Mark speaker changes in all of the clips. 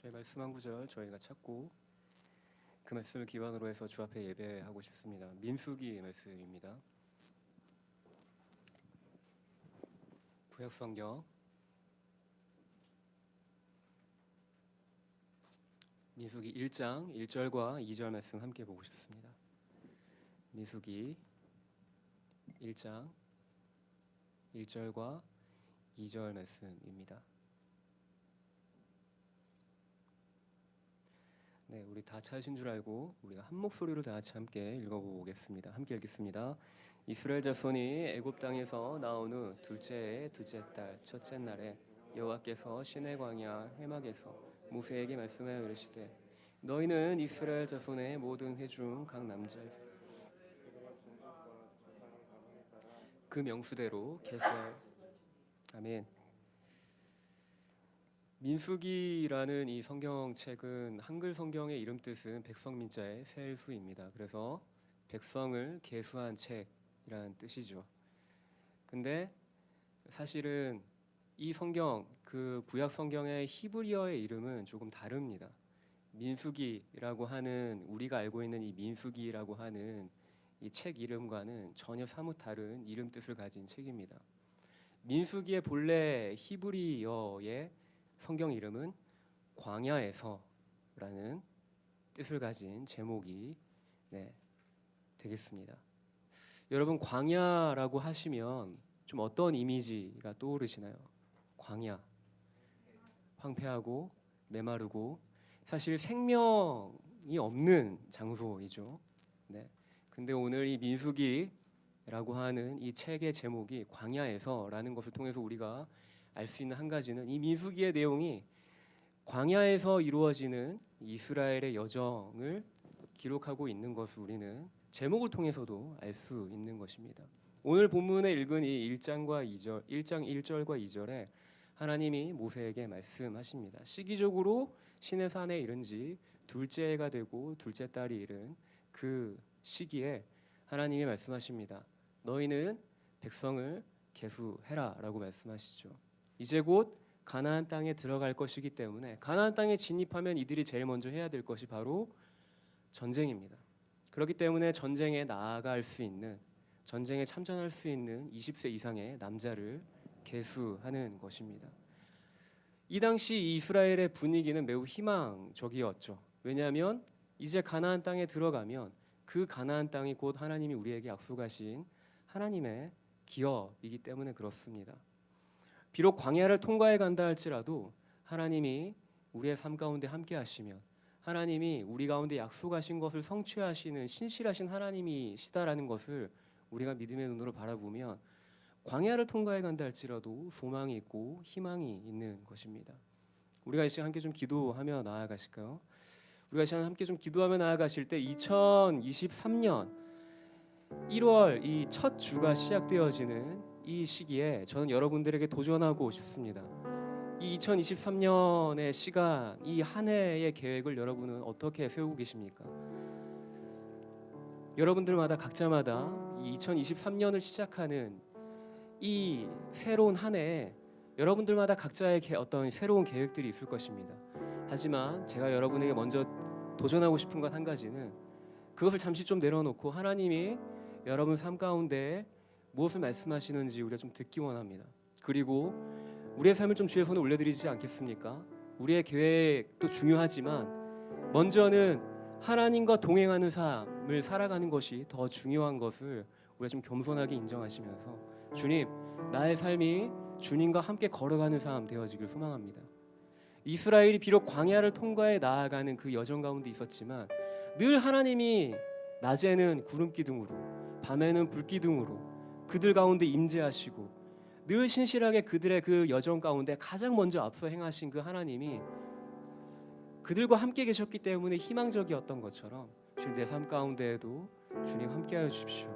Speaker 1: 저희 말씀 한 구절 저희가 찾고 그 말씀을 기반으로 해서 주 앞에 예배하고 싶습니다. 민수기 말씀입니다. 구약성경 민수기 1장 1절과 2절 말씀 함께 보고 싶습니다. 민수기 1장 1절과 2절 말씀입니다. 네, 우리 다 찾으신 줄 알고 우리가 한 목소리로 다 같이 함께 읽어보겠습니다. 함께 읽겠습니다. 이스라엘 자손이 애굽 땅에서 나온 후 둘째 해 둘째 달 첫째 날에 여호와께서 시내 광야 회막에서 모세에게 말씀하여 이르시되 너희는 이스라엘 자손의 모든 회 중 각 남자 그 명수대로 계살. 아멘. 민수기라는 이 성경책은 한글 성경의 이름 뜻은 백성민자의 세일수입니다. 그래서 백성을 계수한 책이라는 뜻이죠. 근데 사실은 이 성경, 그 구약 성경의 히브리어의 이름은 조금 다릅니다. 민수기라고 하는, 우리가 알고 있는 이 민수기라고 하는 이 책 이름과는 전혀 사뭇 다른 이름 뜻을 가진 책입니다. 민수기의 본래 히브리어의 성경 이름은 광야에서라는 뜻을 가진 제목이 되겠습니다. 여러분, 광야라고 하시면 좀 어떤 이미지가 떠오르시나요? 광야, 황폐하고 메마르고 사실 생명이 없는 장소이죠. 근데 오늘 이 민수기라고 하는 이 책의 제목이 광야에서라는 것을 통해서 우리가 알 수 있는 한 가지는 이 민수기의 내용이 광야에서 이루어지는 이스라엘의 여정을 기록하고 있는 것을 우리는 제목을 통해서도 알 수 있는 것입니다. 오늘 본문에 읽은 이 1장 1절과 2절에 하나님이 모세에게 말씀하십니다. 시기적으로 시내 산에 이른 지 둘째 해가 되고 둘째 달이 이른 그 시기에 하나님이 말씀하십니다. 너희는 백성을 계수해라 라고 말씀하시죠. 이제 곧 가나안 땅에 들어갈 것이기 때문에 가나안 땅에 진입하면 이들이 제일 먼저 해야 될 것이 바로 전쟁입니다. 그렇기 때문에 전쟁에 나아갈 수 있는, 전쟁에 참전할 수 있는 20세 이상의 남자를 계수하는 것입니다. 이 당시 이스라엘의 분위기는 매우 희망적이었죠. 왜냐하면 이제 가나안 땅에 들어가면 그 가나안 땅이 곧 하나님이 우리에게 약속하신 하나님의 기업이기 때문에 그렇습니다. 비록 광야를 통과해 간다 할지라도 하나님이 우리의 삶 가운데 함께 하시면 하나님이 우리 가운데 약속하신 것을 성취하시는 신실하신 하나님이시다라는 것을 우리가 믿음의 눈으로 바라보면 광야를 통과해 간다 할지라도 소망이 있고 희망이 있는 것입니다. 우리가 이 시간 함께 좀 기도하며 나아가실까요? 우리가 이 시간 함께 좀 기도하며 나아가실 때 2023년 1월 이 첫 주가 시작되어지는 이 시기에 저는 여러분들에게 도전하고 싶습니다. 이 2023년의 시간, 이 한 해의 계획을 여러분은 어떻게 세우고 계십니까? 여러분들마다 각자마다 이 2023년을 시작하는 이 새로운 한 해에 여러분들마다 각자의 어떤 새로운 계획들이 있을 것입니다. 하지만 제가 여러분에게 먼저 도전하고 싶은 것 한 가지는 그것을 잠시 좀 내려놓고 하나님이 여러분 삶 가운데 무엇을 말씀하시는지 우리가 좀 듣기 원합니다. 그리고 우리의 삶을 좀 주의 손에 올려드리지 않겠습니까? 우리의 계획도 중요하지만 먼저는 하나님과 동행하는 삶을 살아가는 것이 더 중요한 것을 우리가 좀 겸손하게 인정하시면서 주님, 나의 삶이 주님과 함께 걸어가는 삶 되어지길 소망합니다. 이스라엘이 비록 광야를 통과해 나아가는 그 여정 가운데 있었지만 늘 하나님이 낮에는 구름 기둥으로 밤에는 불 기둥으로 그들 가운데 임재하시고 늘 신실하게 그들의 그 여정 가운데 가장 먼저 앞서 행하신 그 하나님이 그들과 함께 계셨기 때문에 희망적이었던 것처럼 주님, 내 삶 가운데에도 주님 함께하여 주십시오.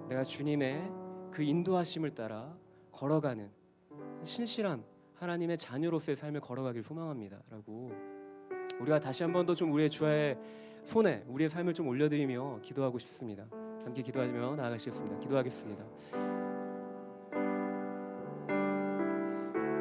Speaker 1: 내가 주님의 그 인도하심을 따라 걸어가는 신실한 하나님의 자녀로서의 삶을 걸어가길 소망합니다 라고 우리가 다시 한 번 더 좀 우리의 주의 손에 우리의 삶을 좀 올려드리며 기도하고 싶습니다. 함께 기도하며 나아가시겠습니다. 기도하겠습니다.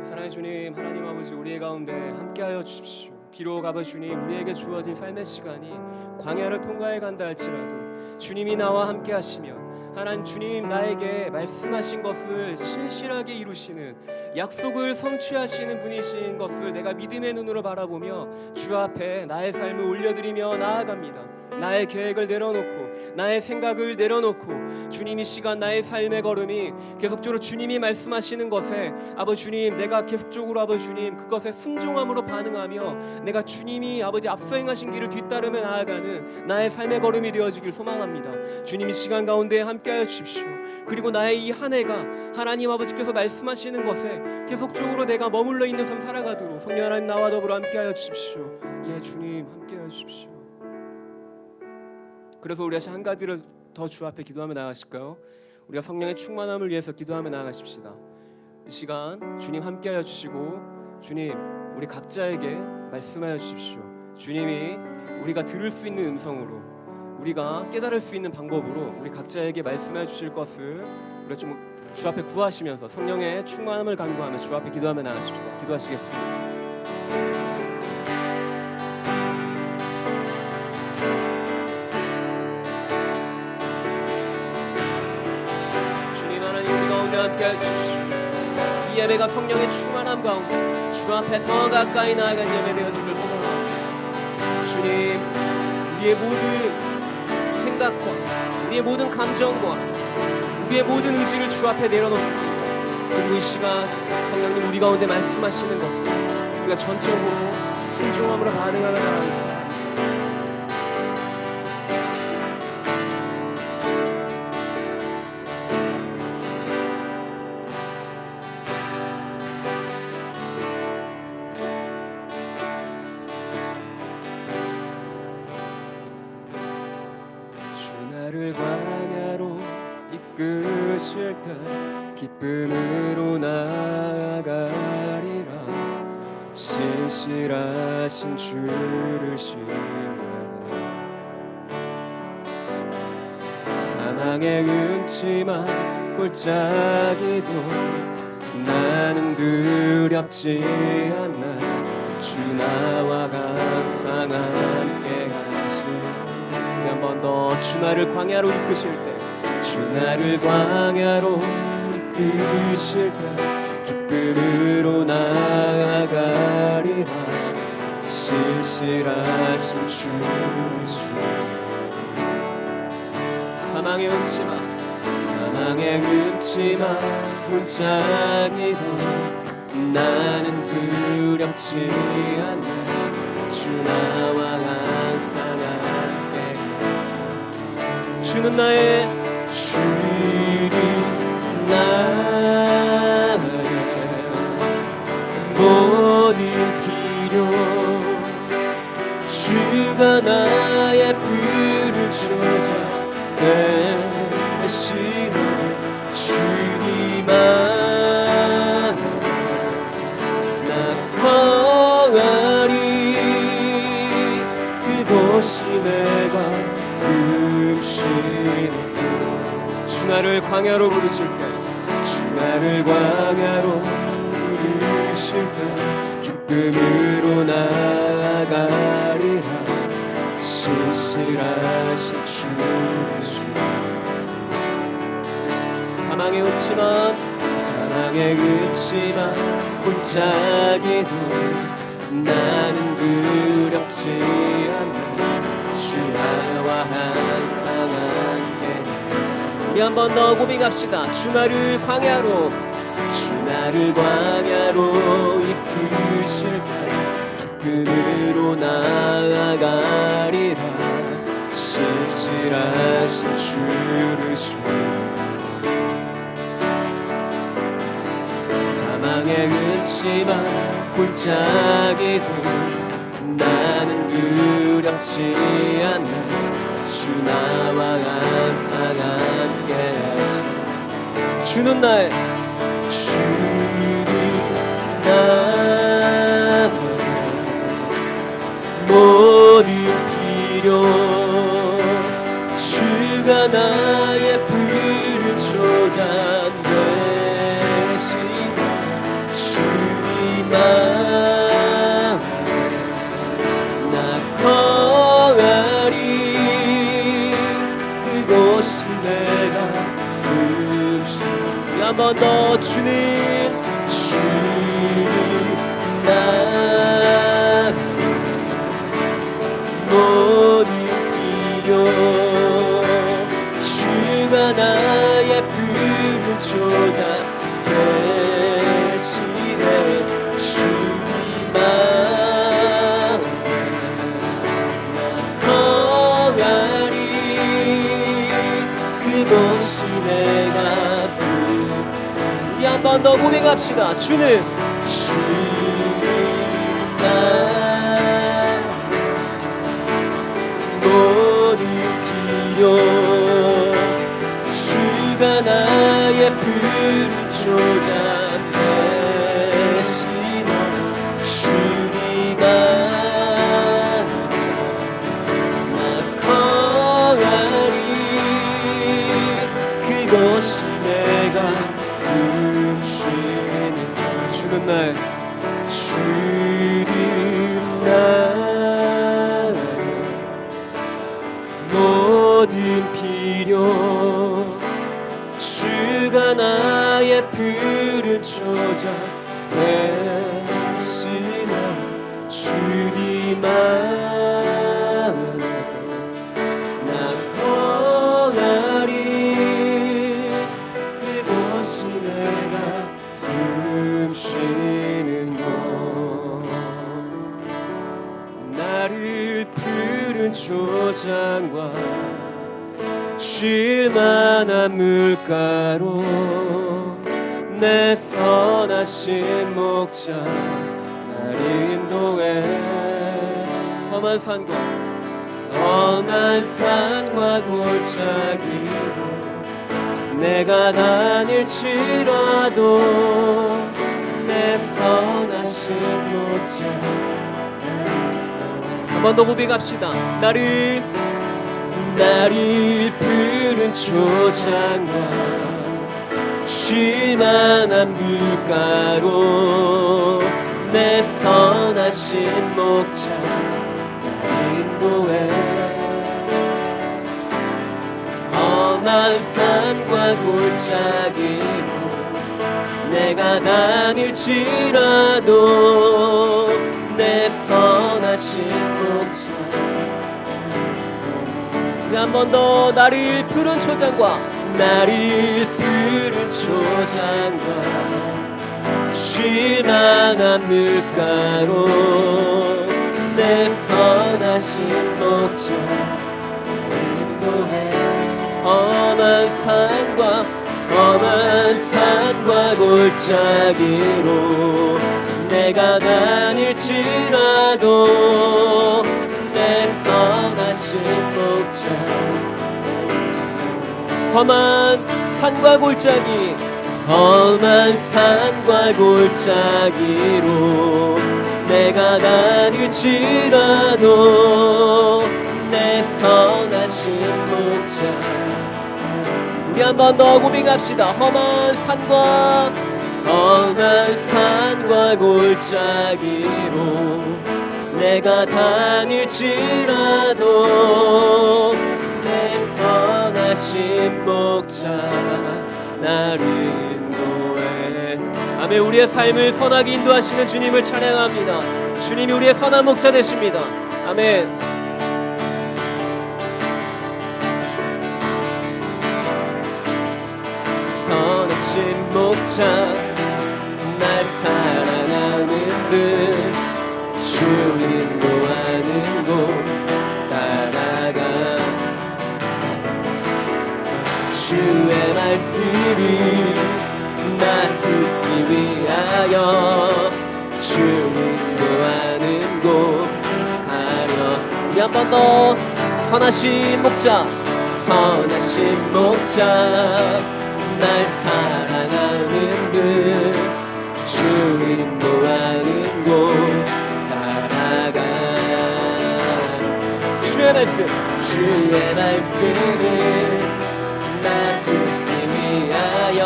Speaker 1: 사랑의 주님, 하나님 아버지, 우리의 가운데 함께하여 주십시오. 비록 아버지 주님 우리에게 주어진 삶의 시간이 광야를 통과해 간다 할지라도 주님이 나와 함께 하시면 하나님 주님 나에게 말씀하신 것을 신실하게 이루시는 약속을 성취하시는 분이신 것을 내가 믿음의 눈으로 바라보며 주 앞에 나의 삶을 올려드리며 나아갑니다. 나의 계획을 내려놓고 나의 생각을 내려놓고 주님 이 시간 나의 삶의 걸음이 계속적으로 주님이 말씀하시는 것에 아버지 주님 내가 계속적으로 아버지 주님 그것에 순종함으로 반응하며 내가 주님이 아버지 앞서 행하신 길을 뒤따르며 나아가는 나의 삶의 걸음이 되어지길 소망합니다. 주님 이 시간 가운데 함께하여 주십시오. 그리고 나의 이 한 해가 하나님 아버지께서 말씀하시는 것에 계속적으로 내가 머물러 있는 삶 살아가도록 성령 하나님 나와 더불어 함께하여 주십시오. 예 주님 함께하여 주십시오. 그래서 우리 다시 한 가지를 더 주 앞에 기도하며 나아가실까요? 우리가 성령의 충만함을 위해서 기도하며 나아가십시다. 이 시간 주님 함께하여 주시고 주님 우리 각자에게 말씀하여 주십시오. 주님이 우리가 들을 수 있는 음성으로 우리가 깨달을 수 있는 방법으로 우리 각자에게 말씀해 주실 것을 우리가 좀 주 앞에 구하시면서 성령의 충만함을 간구하며 주 앞에 기도하며 나아가십시다. 기도하시겠습니다. 주님 하나님 우리 가운데 함께해 주십시오. 이 예배가 성령의 충만함 가운데 주 앞에 더 가까이 나아간 예배 되어지길 소망합니다. 주님 우리의 모든 생각과 우리의 모든 감정과 우리의 모든 의지를 주 앞에 내려놓습니다. 그리고 이 시간 성령님 우리 가운데 말씀하시는 것을 우리가 전적으로 순종함으로 반응하며 나아가겠습니다. 나를 광야로 이끄실 때 기쁨으로 나아가리라. 신실하신 주를 신뢰 사망의 음침한 골짜기도 나는 두렵지 않나. 주 나와 항상 함께 한 번 더 주 나를 광야로 이끄실 때 주 나를 광야로 이끄실 때 기쁨으로 나아가리라. 신실하신 주 사망의 음침한 골짜기도 나는 두렵지 않아. 주 나와 항상 주는 나의 모든 필요. 주가 나의 불을 찾아내시는 주님 안에 나 거하리. 그곳이 내가 주 나를 광야로 부르실 때 주 나를 광야로 부르실 때 기쁨으로 나아가리라. 신실하신 주 사망의 음침한 골짜기도 나는 두렵지 않나. 주 나와 항상 함께. 우리 한 번 더 고백합시다. 주 나를 광야로 이끄실 때 기쁨으로 나아가리라. 신실하신 주를 사망의 음침한 골짜기도 나는 두렵지 않나. 주 나와 항상 함께 주는 나의 모든 필요. 주가 나의 불을 쏟아내시는 주님 안에 나 그곳이 내가 숨쉬는 한 번 더 주님 나 모든 필요 주가 나의 푸른 초장 대신에 주님만 거하리 그곳이 내가 한 번 더 고백합시다. 주님 나 모든 필요 주가 나의 푸른 초장 대신에 주님만 나 거하리 그곳이 내가 주는 날 주는 날 모든 필요 주가 나의 푸른 초장 대신에 주님만 나 거하리 그곳이 내가 숨쉬는 곳 나를 푸른 초장과 쉴만한 물가로 내 선하신 목자 나를 인도해 험한 산과 골짜기로 내가 다닐지라도 내 선하신 목자 한 번 더 고백합시다. 나를 푸른 초장과 쉴만한 물가로 내 선하신 목자 나를 인도해 험한 산과 골짜기로 내가 다닐지라도 내 선하신 목자 한 번 더 나를 푸른 초장과 쉴만한 물가로 내 선하신 목자 인도해 험한 산과 골짜기로 내가 다닐지라도 내 선하신 목자 험한 산과 골짜기로 내가 다닐지라도 내 선하신 목자 우리 한 번 더 고백합시다. 험한 산과 골짜기로 내가 다닐지라도 내 선하신 목자 나를 인도해 아멘. 우리의 삶을 선하게 인도하시는 주님을 찬양합니다. 주님이 우리의 선한 목자 되십니다. 아멘. 선하신 목자 날 사랑하는 분 주 인도하는 곳 따라가 주의 말씀을 나 듣기 위하여 주 인도하는 곳 가려 우리 한 번 더 선하신 목자 날 사랑하는 분 주 인도하는 곳 따라가 주의 말씀을 나 듣기 위하여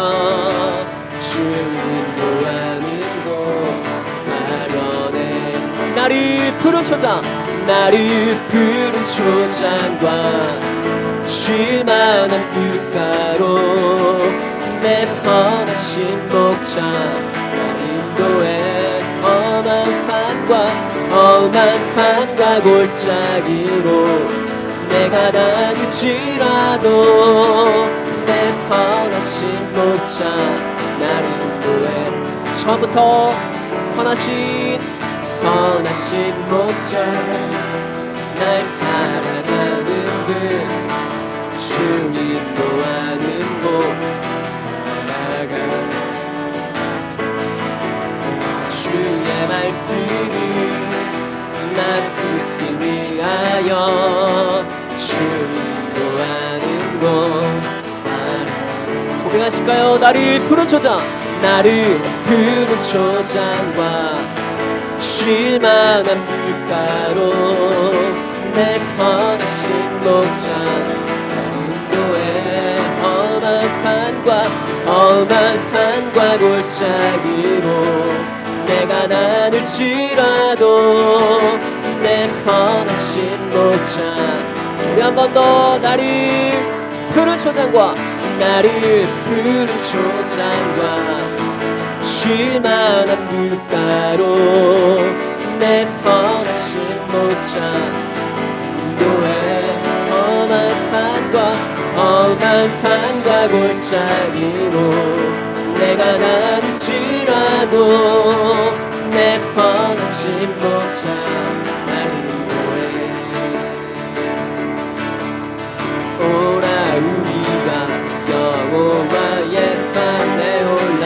Speaker 1: 주 인도하는 곳 가려네 나를 푸른 초장과 쉴만한 물가로 내 선하신 목자 나 인도해 험한 산과 골짜기로 내가 다닐지라도 내 선하신 목자 날 인도해 처음부터 선하신 목자 날 사랑하는 분 주 인도하는 곳 나아가 주의 말씀을 나 듣기 위하여 주 인도하는 곳 고백하실까요? 나를 푸른 초장과 쉴만한 물가로 내 선하신 목자 인도해 험한 산과 골짜기로 내가 나눌지라도 내 선하신 목자 우리 한 번 더 나를 푸른 초장과 쉴만한 물가로 내 선하신 목자 인도해 험한 산과 골짜기로 내가 나눌지라도 내 선하신 목자 날 인도해 오라 우리가 여호와의 산에 올라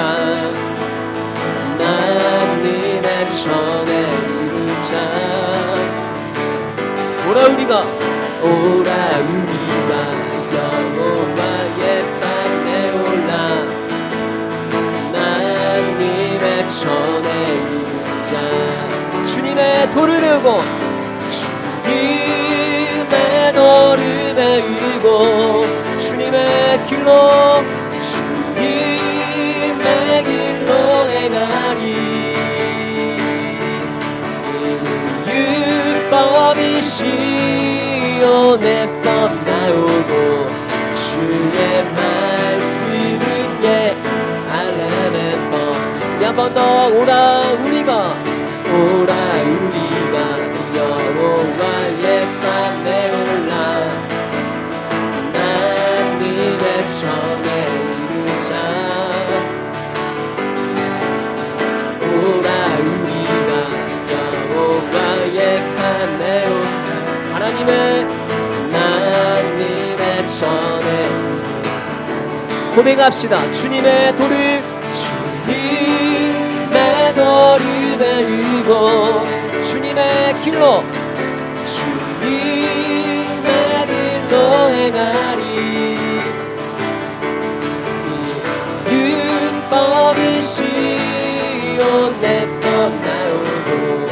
Speaker 1: 하나님의 전에 이르자 오라 우리가 여호와의 산에 올라 하나님의 전에 이르자 주님의 도를 배우고 주님의 길로 행하리 율법이 시온에서 나오고 주의 말씀은 예루살렘에서 한 번 더 오라 우리가 여호와의 산에 올라 하나님의 전에 이르자 오라 우리가 여호와의 산에 올라 하나님의 전에 고백합시다. 주님의 도를 배우고 주님의 길로 행하리 율법이 시온에서 나오고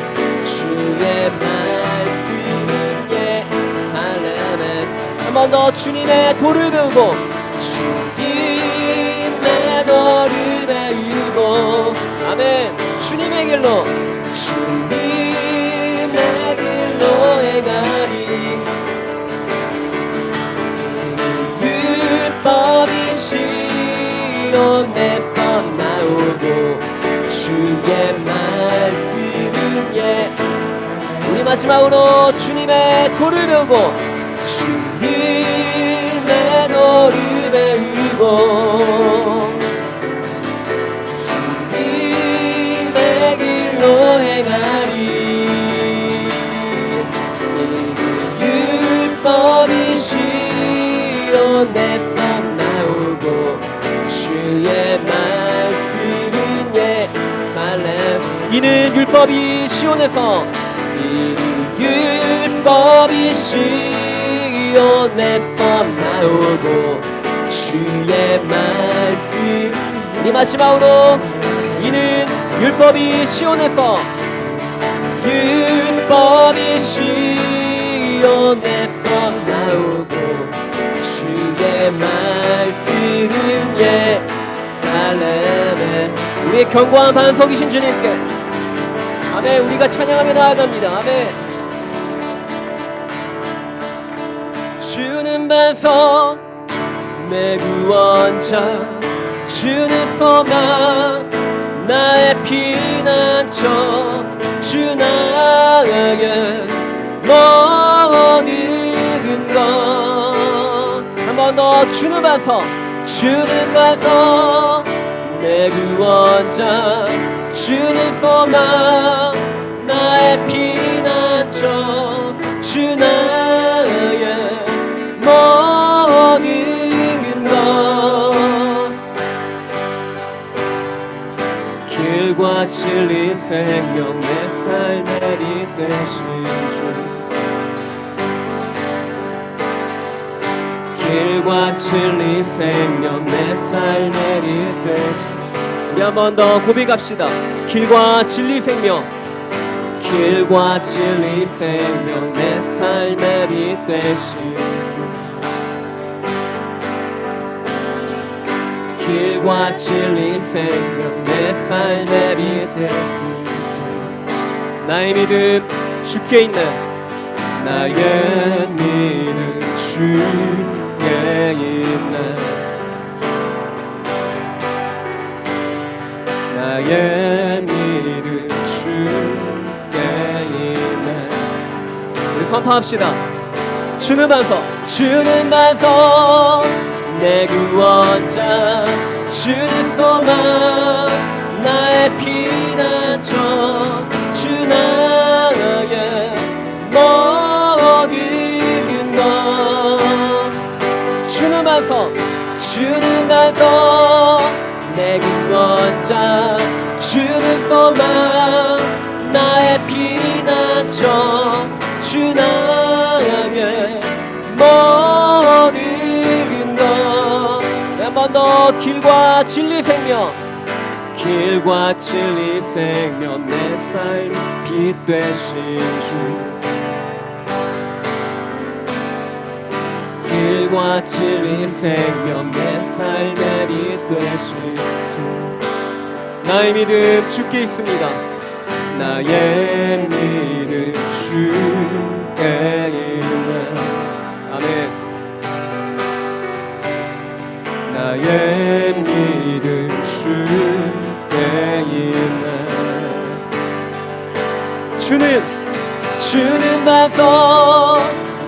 Speaker 1: 주의 말씀은 예루살렘에 한 번 더 주님의 도를 배우고 아멘 주님의 길로 행하리 율법이 시온에서 나오고 주의 말씀은 우리 마지막으로 주님의 도를 배우고 행하리 율법이 시온에서 나오고 주의 말씀은 예루살렘 이는 율법이 시온에서 나오고 주의 말씀 이 마지막으로 이는 율법이 시온에서 나오고 주의 말씀은 예루살렘에 우리의 견고한 반석이신 주님께 아멘 우리가 찬양하며 나아갑니다. 아멘 주는 반석 내 구원자 주는 소망 나의 피난처 주 나의 모든 것 한 번 더 주는 반석 내 구원자 주는 소망 나의 피난처 주 나의 모든 것 길과 진리 생명 내 삶의 이 되신 주 길과 진리 생명 내 삶의 이 되신 우리 한 번 더 고백합시다. 길과 진리 생명 길과 진리 생명 내 삶의 빛 되신 주 길과 진리 생명 내 삶의 빛 되신 주 나의 믿음 주께 있네 나의 믿음 주께 있네 나의 믿음 주께 있네 우리 선포합시다. 주는 반석 내 구원자 주는 소망 나의 피난처 주 나의 모든 것 주는 반석 내 구원자 주는 소망 나의 피난처 주 나의 모든 것 한 번 더 길과 진리 생명 내 삶 빛 되신 주 길과 진리 생명 내 삶의 빛 되신 주 나의 믿음 주께 있습니다. 나의 믿음 주께 있네 아멘 나의 믿음 주께 있네 주는 반석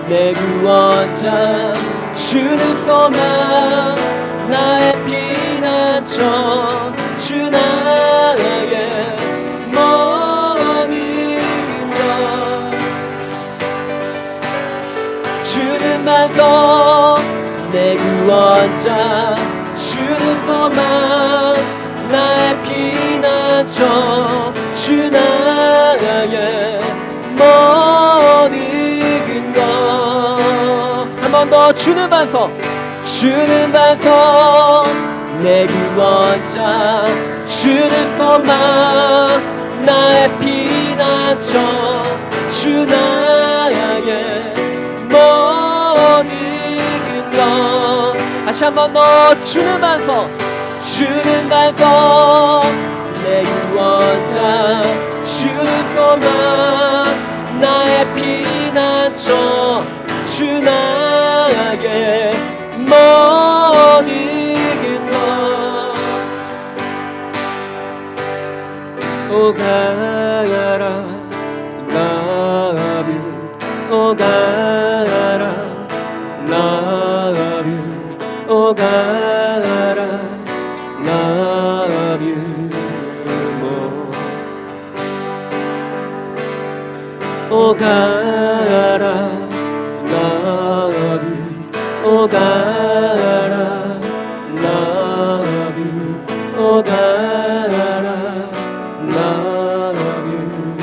Speaker 1: 내 구원자 주는 소망 나의 피난처 주 나의 모든 것 주는 반석 내 구원자 주는 소망 나의 피난처 주 나의 모든 것 한 번 더 주는 반석 내 구원자 주는 소망 나의 피난처 주 나의 모든 것 다시 한 번 더 주는 반석 내 구원자 주는 소망 나의 피난처 주 나의 모든 것 오 가라 love you 오 가라 love you 오 가라 love you more 오 가라 love you 오 가라 love you 오 가라 love you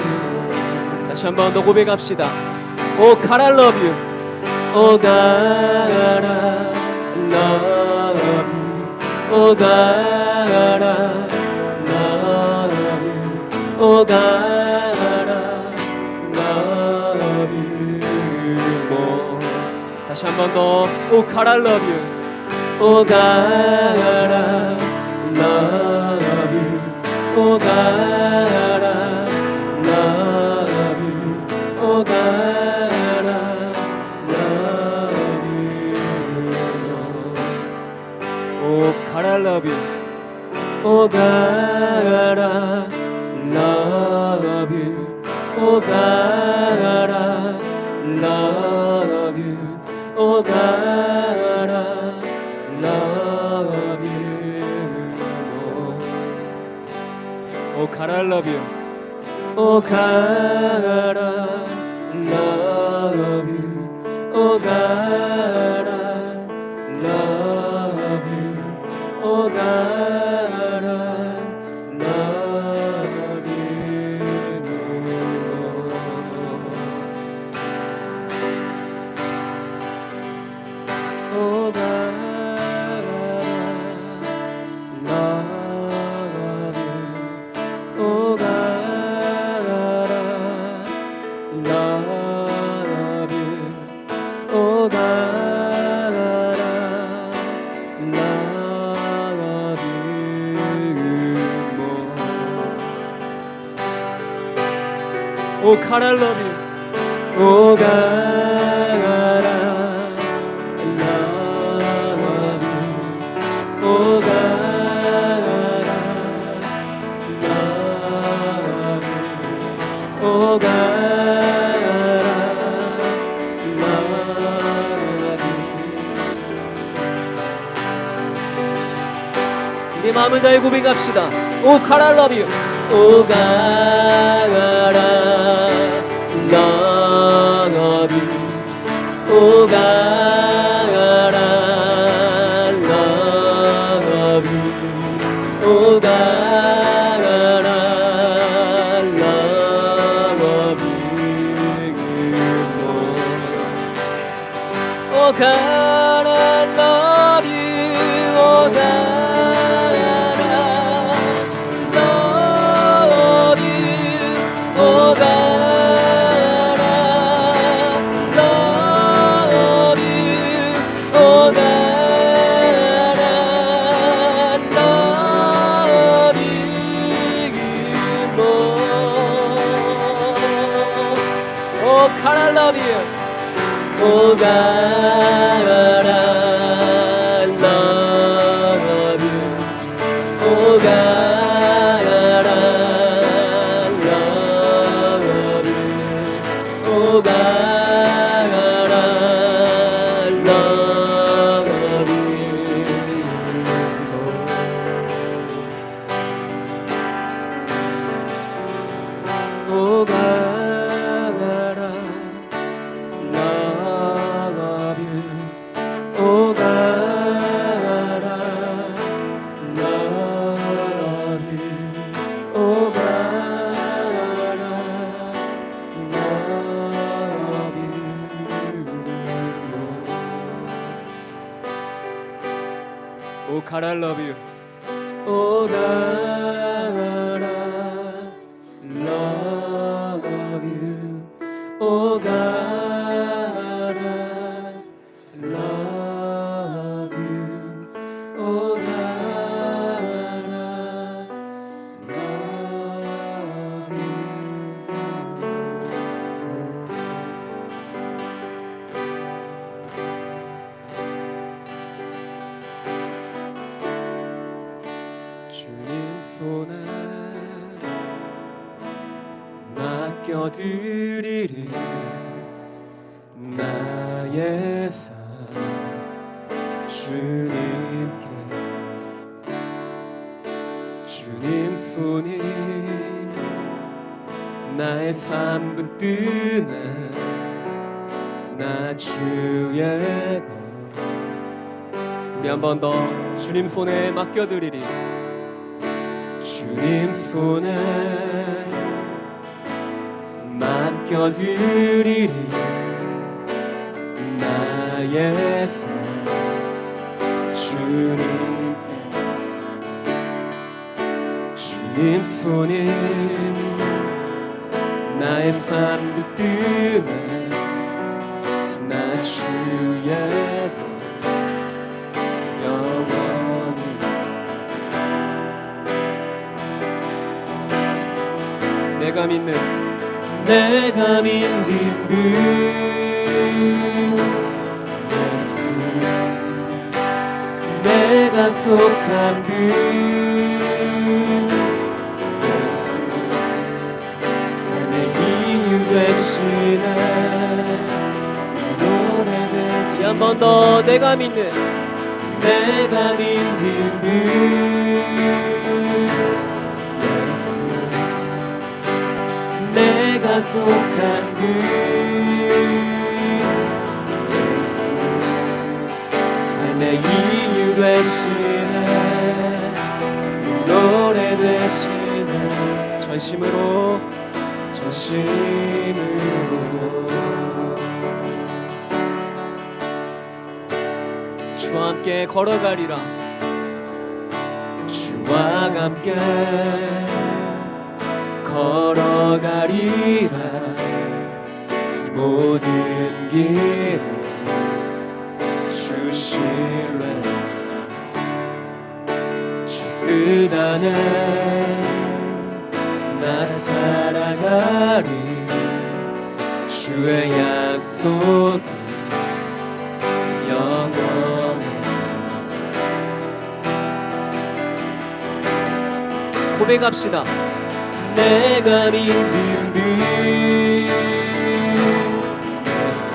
Speaker 1: 다시 한 번 더 고백합시다. 오 가라 love you 오 가라 love you 오 가라 love you 오 가라 love you more 다시 한 번 더 오 가라 love you 오 가라 love you 오 가라 love you 오 가라 love you Oh God I love you. Oh God I love you. Oh God I love you. Oh God I love you. Oh God I love you. Oh God I love you. Oh God I love you. Oh God I love you. Oh God I love you. Oh God I love you. Oh God I love you more. Oh God I love you. Oh God I love you. Oh God I love you. Oh God I love you. 우리 마음을 다해 고백합시다. Oh God I love you. Oh God I love you. Oh God I love you. Oh God I love you. Oh God I love you. Oh God I love you. Oh God God I love you. Oh God I love you. Oh God I love you. Oh God I love you. Oh God Oh God I love you. Oh God I love you. Oh God I love you. Oh God I love you. 주님 손에 맡겨드리리 나의 삶 주님께 주님 손이 나의 삶 붙드는 나 주의 것 우리 한 번 더 주님 손에 맡겨드리리 주님 손에 맡겨드리리 나의 삶 주님께 주님 손이 나의 삶 붙드는 나 주의 것 영원히 내가 믿는 분 예수 내가 내가 속한 그 예수 삶의 이유 되시네 노래 되시 한 번 더 내가 믿는 그 예수 내가 속한 그 예수 삶의 이유 되시네 노래 되시네 전심으로 주와 함께 걸어가리라 주와 함께 걸어가리라 모든 길 주실래 주 뜻 안에 나 살아가리 주의 약속 영원해 고백합시다 내가 믿는 그 예수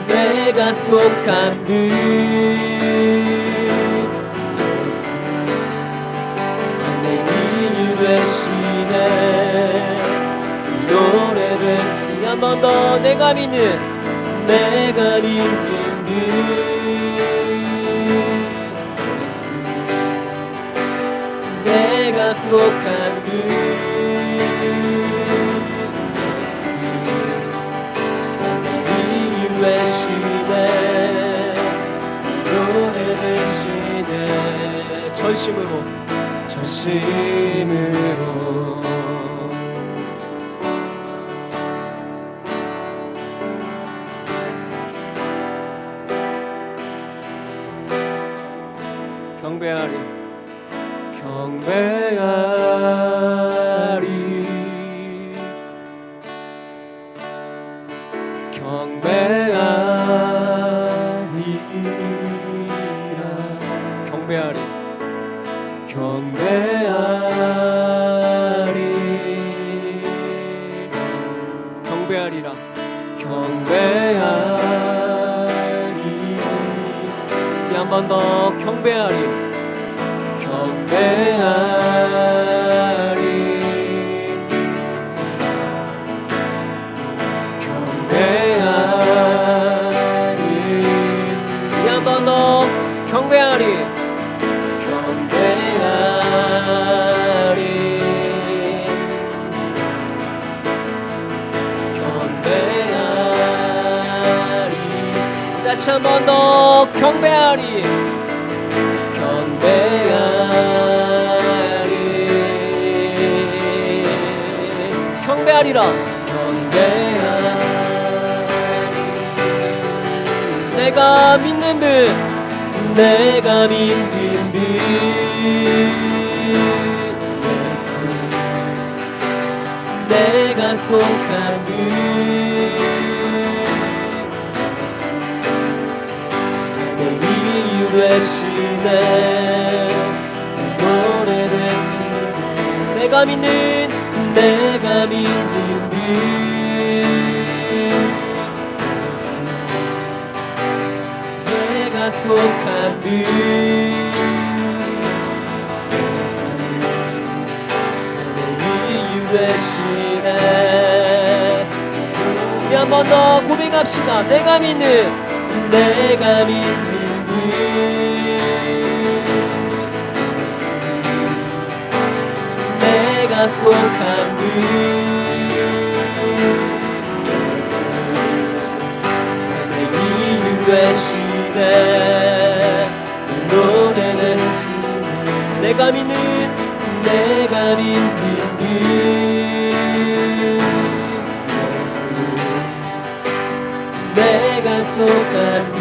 Speaker 1: 내가 속한 그 삶의 이유 되시네 노래 되시 한 번 더 내가 믿는 그 내가 속한 그 삶의 이유 되시네 노래 되시네 전심으로 경배하리 경배하리라 경배하리 한 번 더 경배하리 한 번 더 경배하리 다시 한 번 더 경배하리 경배하리라 내가 믿는 분 내가 속한 그 삶의 이유 되시네 노래 되시네 내가 믿는 그 내가 속한 그 삶의 이유 되시네 우리 한 번 더 고백합시다 내가 믿는 그 내가 속한 그 삶의 이유 되시네 노래 되시네 내가 믿는 그 내가 속한 그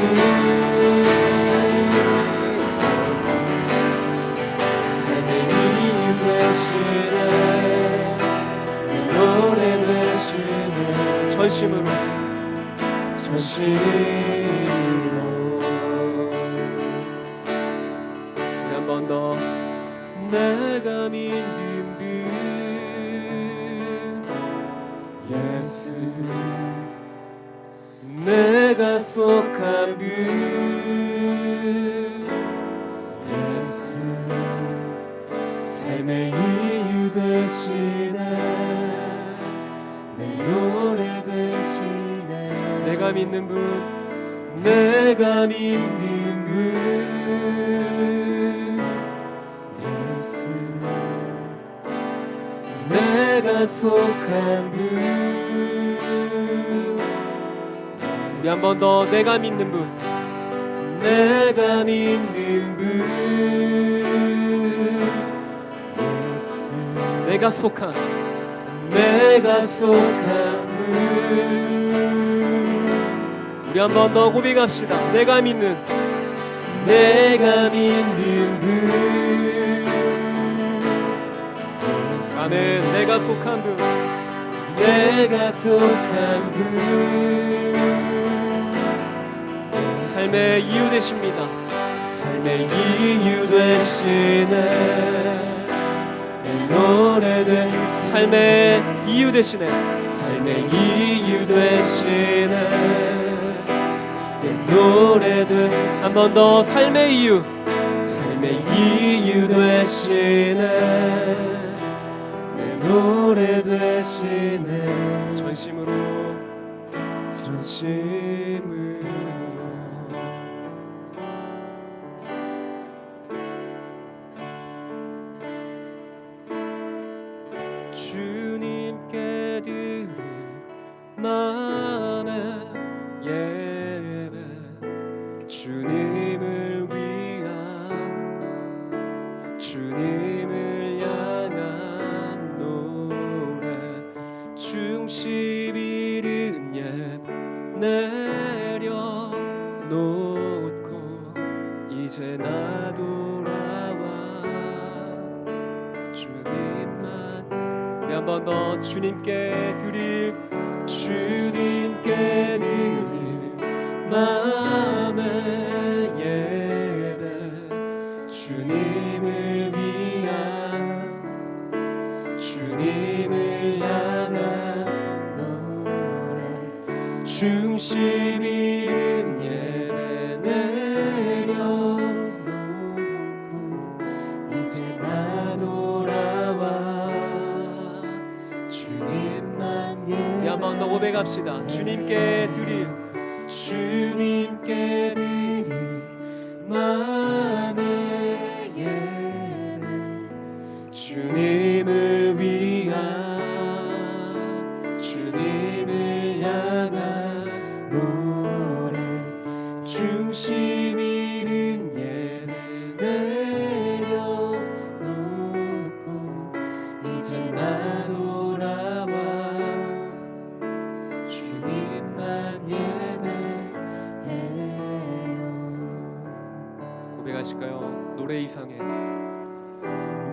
Speaker 1: 삶의 이유 되시네 노래 되시네 전심으로 믿는 분 예수 내가 속한 분 예수 삶의 이유 되시네 내 노래 되시네 내가 믿는 분 내가 믿는 분 예수 내가 속한 분 우리 한 번 더 내가 믿는 분 내가 믿는 분 예수 내가 속한 분 우리 한 번 더 고백합시다. 내가 믿는 분 아멘 내가 속한 분 삶의 이유 되십니다. 삶의 이유 되시네 내 노래 되 삶의 이유 되시네 삶의 이유 되시네 노래들 한 번 더 삶의 이유 되시네 내 노래 되시네 전심으로 주님께 드릴 마음의 예배 주님을 위한 주님을 향한 노래 중심 잃은 예배 내려놓고 이제 나 돌아와 주님만 우리 한 번 더 주님께 드릴 마음의 예배 주님을 위한 주님을 향한 노래 중심 잃은 예배 내려놓고 이제 나 돌아와 주님만 예배 한 번 더 고백합시다. 주님께 드릴 마음의 예배 주님을 위한 주님을 향한 노래 중심 잃은 예배 내려놓고 이제 나 돌아와 주님만 고백하실까요?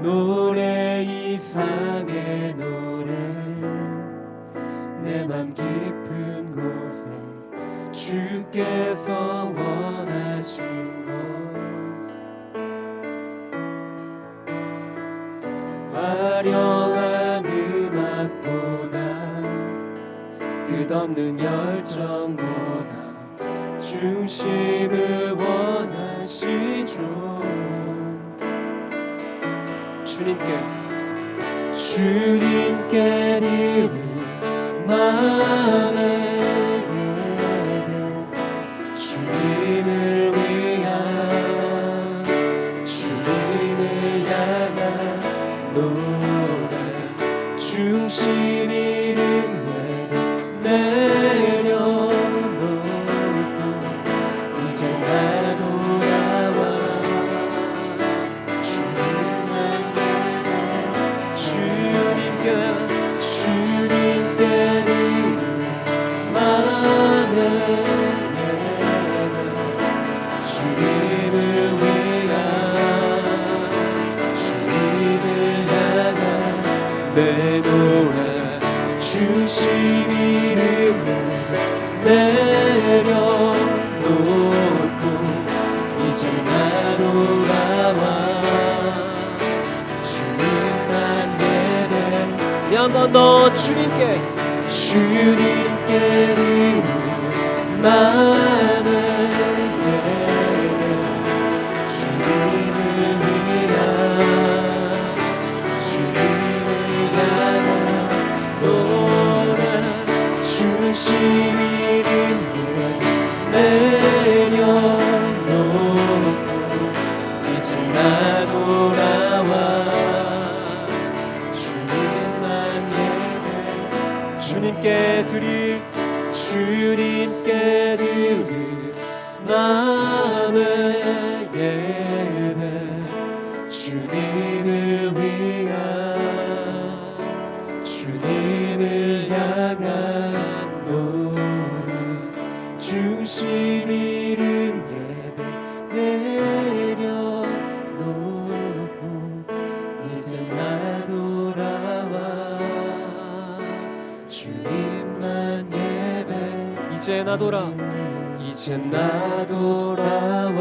Speaker 1: 노래 이상의 노래 내 맘 깊은 곳에 주께서 원하신 것 화려한 음악보다 끝없는 열정보다 중심을 원하시죠. 주님께 드릴 마음의 예배 주님을 위한 주님을 향한 노래 중심 잃은 예배 내려놓고 이제 나 돌아와 주님만 주님께 드릴 마음의 예배 주님을 위한 주님을 향한 내 노래 중심 잃은 내려놓고 이제 나 돌아와 주님 한 번 더 주님께 드리는 마음을 주님 이름을 내려놓고 이제 나 돌아와 주님만 예배 주님께 드릴 마음의 예배 주님을 위한 주님을 향한 주신 이름 예배 내려놓고 이제 나 돌아와 주님만 예배 이제 나 돌아와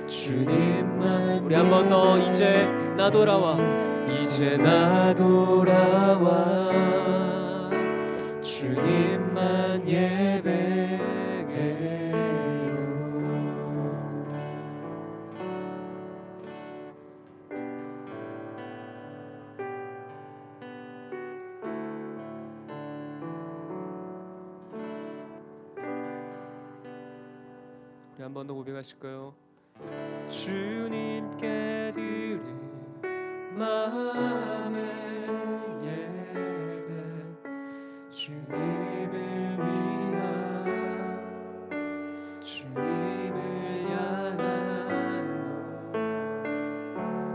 Speaker 1: 주님만 우리 한 번 더 이제 나 돌아와 주님만 예배해요. 우리 한 번 더 고백하실까요? 주님께 드릴 마음의 예배 주님을 위한 주님을 향한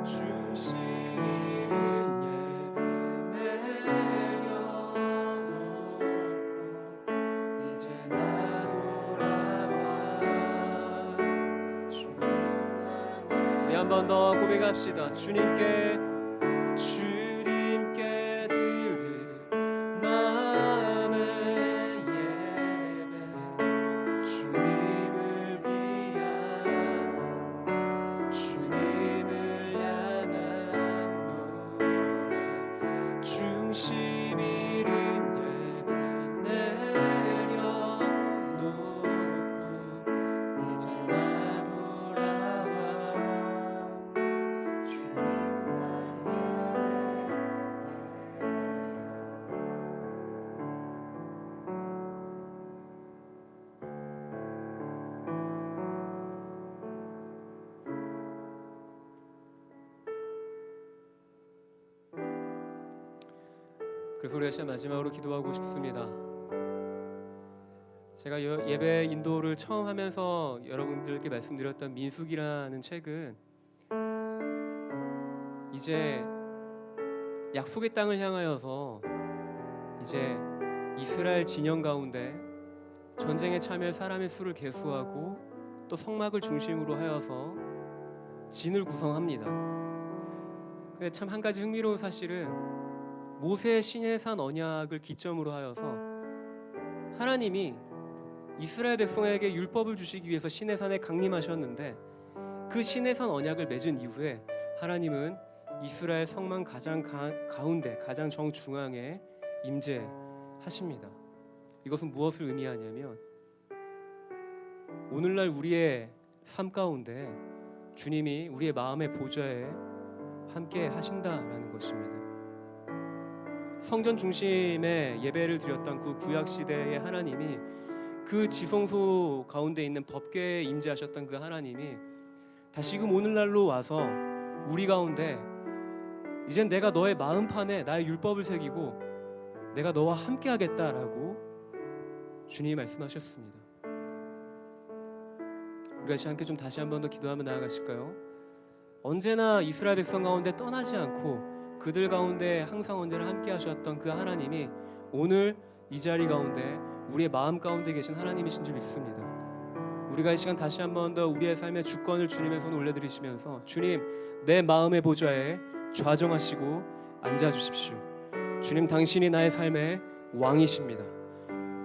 Speaker 1: 주신 이름 예배 내려놓고 이제 나 돌아와 주님만 우리 한 번 더 고백합시다. 주님께 드릴 마음의 예배 주님을 위한 주님을 향한 노래 중심 이름 예배 내려놓고 이제 나 돌아와 그래서 우리가 시간 마지막으로 기도하고 싶습니다. 제가 예배 인도를 처음 하면서 여러분들께 말씀드렸던 민수기라는 책은 이제 약속의 땅을 향하여서 이제 이스라엘 진영 가운데 전쟁에 참여할 사람의 수를 계수하고 또 성막을 중심으로 하여서 진을 구성합니다. 근데 참 한 가지 흥미로운 사실은 모세의 시내산 언약을 기점으로 하여서 하나님이 이스라엘 백성에게 율법을 주시기 위해서 시내산에 강림하셨는데 그 시내산 언약을 맺은 이후에 하나님은 이스라엘 성막 가장 가운데 가장 정중앙에 임재하십니다. 이것은 무엇을 의미하냐면 오늘날 우리의 삶 가운데 주님이 우리의 마음의 보좌에 함께 하신다라는 것입니다. 성전 중심의 예배를 드렸던 그 구약 시대의 하나님이 그 지성소 가운데 있는 법궤에 임재하셨던 그 하나님이 다시금 오늘날로 와서 우리 가운데 이젠 내가 너의 마음판에 나의 율법을 새기고 내가 너와 함께 하겠다라고 주님이 말씀하셨습니다. 우리가 함께 좀 다시 한 번 더 기도하며 나아가실까요? 언제나 이스라엘 백성 가운데 떠나지 않고 그들 가운데 항상 언제나 함께 하셨던 그 하나님이 오늘 이 자리 가운데 우리의 마음 가운데 계신 하나님이신 줄 믿습니다. 우리가 이 시간 다시 한 번 더 우리의 삶의 주권을 주님의 손에 올려드리시면서 주님 내 마음의 보좌에 좌정하시고 앉아주십시오. 주님 당신이 나의 삶의 왕이십니다.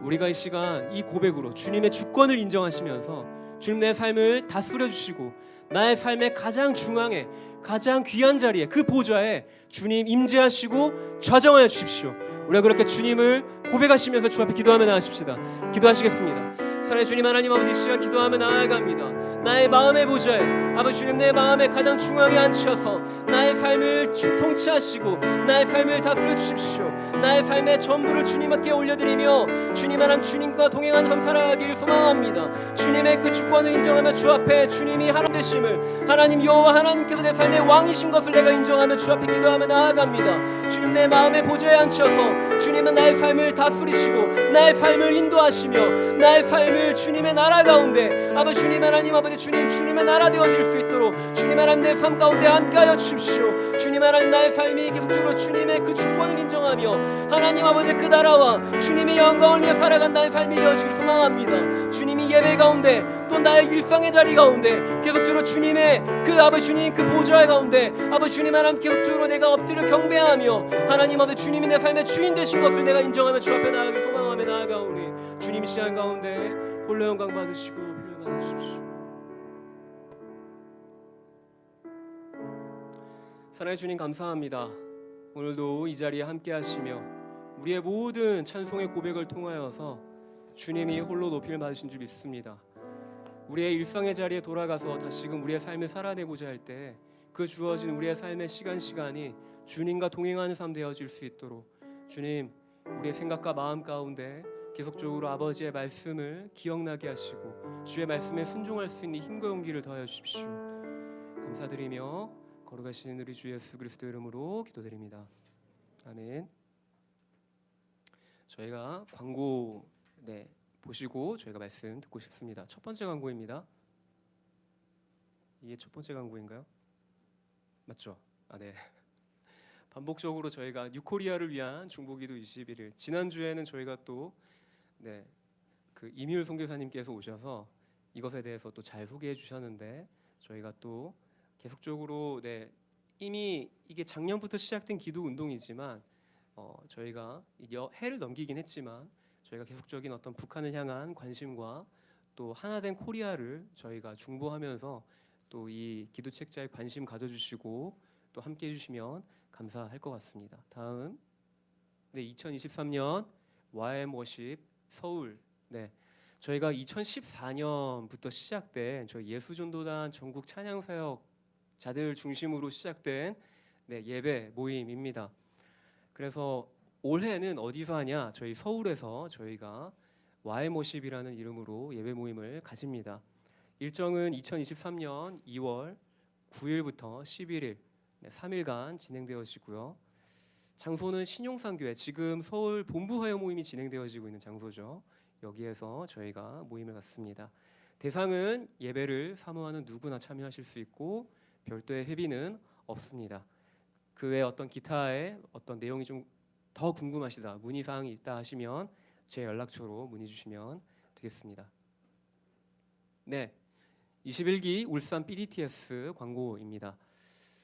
Speaker 1: 우리가 이 시간 이 고백으로 주님의 주권을 인정하시면서 주님 내 삶을 다스려 주시고 나의 삶의 가장 중앙에 가장 귀한 자리에 그 보좌에 주님 임재하시고 좌정하여 주십시오. 우리가 그렇게 주님을 고백하시면서 주 앞에 기도하며 나아가십시다. 기도하시겠습니다. 사랑의 주님 하나님 아버지, 이 시간 기도하며 나아갑니다. 나의 마음의 보좌에 아버지 주님, 내 마음에 가장 중앙에 앉혀서 나의 삶을 통치하시고 나의 삶을 다스려 주십시오. 나의 삶의 전부를 주님께 올려드리며 주님 하나님, 주님과 동행하는 삶 살아가길 소망합니다. 주님의 그 주권을 인정하며 주 앞에 주님이 하나님 되심을, 하나님 여호와 하나님께서 내 삶의 왕이신 것을 내가 인정하며 주 앞에 기도하며 나아갑니다. 주님, 내 마음의 보좌에 앉혀서 주님은 나의 삶을 다스리시고 나의 삶을 인도하시며 나의 삶을 주님의 나라 가운데 아버지 주님 하나님 아버지 주님, 주님의 나라 되어질 수 있도록 주님 하나님 내 삶 가운데 함께하여 주십시오. 주님 하나님, 나의 삶이 계속적으로 주님의 그 주권을 인정하며 하나님 아버지 그 나라와 주님의 영광을 위해 살아간 나의 삶이 되어지길 소망합니다. 주님이 예배 가운데 또 나의 일상의 자리 가운데 계속적으로 주님의 그 아버지 주님 그 보좌 가운데 아버지 주님 하나님 계속적으로 내가 엎드려 경배하며 하나님 아버지 주님이 내 삶의 주인 되신 것을 내가 인정하며 주 앞에 나아가길 소망하며 나아가오니 주님 이 시간 가운데 홀로 영광 받으시고 필요 받으십시오. 사랑의 주님 감사합니다. 오늘도 이 자리에 함께 하시며 우리의 모든 찬송의 고백을 통하여서 주님이 홀로 높임을 받으신 줄 믿습니다. 우리의 일상의 자리에 돌아가서 다시금 우리의 삶을 살아내고자 할 때 그 주어진 우리의 삶의 시간이 주님과 동행하는 삶 되어질 수 있도록 주님, 우리의 생각과 마음 가운데 계속적으로 아버지의 말씀을 기억나게 하시고 주의 말씀에 순종할 수 있는 힘과 용기를 더하여 주십시오. 감사드리며 걸어가시는 우리 주 예수 그리스도 이름으로 기도드립니다. 아멘. 저희가 광고 보시고 저희가 말씀 듣고 싶습니다. 첫 번째 광고입니다. 이게 첫 번째 광고인가요? 맞죠? 네. 반복적으로 저희가 뉴코리아를 위한 중보기도 21일, 지난주에는 저희가 또 그 이미율 선교사님께서 오셔서 이것에 대해서 또 잘 소개해 주셨는데 저희가 또 계속적으로 이미 이게 작년부터 시작된 기도 운동이지만 저희가 해를 넘기긴 했지만 저희가 계속적인 어떤 북한을 향한 관심과 또 하나된 코리아를 저희가 중보하면서 또 이 기도 책자에 관심 가져주시고 또 함께 해주시면 감사할 것 같습니다. 다음 2023년 YM 워십 서울 저희가 2014년부터 시작된 저희 예수전도단 전국 찬양사역자들 중심으로 시작된 예배 모임입니다. 그래서 올해는 어디서 하냐? 저희 서울에서 저희가 YM워십이라는 이름으로 예배 모임을 가집니다. 일정은 2023년 2월 9일부터 11일 3일간 진행되어지고요. 장소는 신용산교회, 지금 서울 본부 화요 모임이 진행되어지고 있는 장소죠. 여기에서 저희가 모임을 갖습니다. 대상은 예배를 사모하는 누구나 참여하실 수 있고 별도의 회비는 없습니다. 그 외에 어떤 기타의 어떤 내용이 좀 더 궁금하시다, 문의사항이 있다 하시면 제 연락처로 문의 주시면 되겠습니다. 21기 울산 BDTS 광고입니다.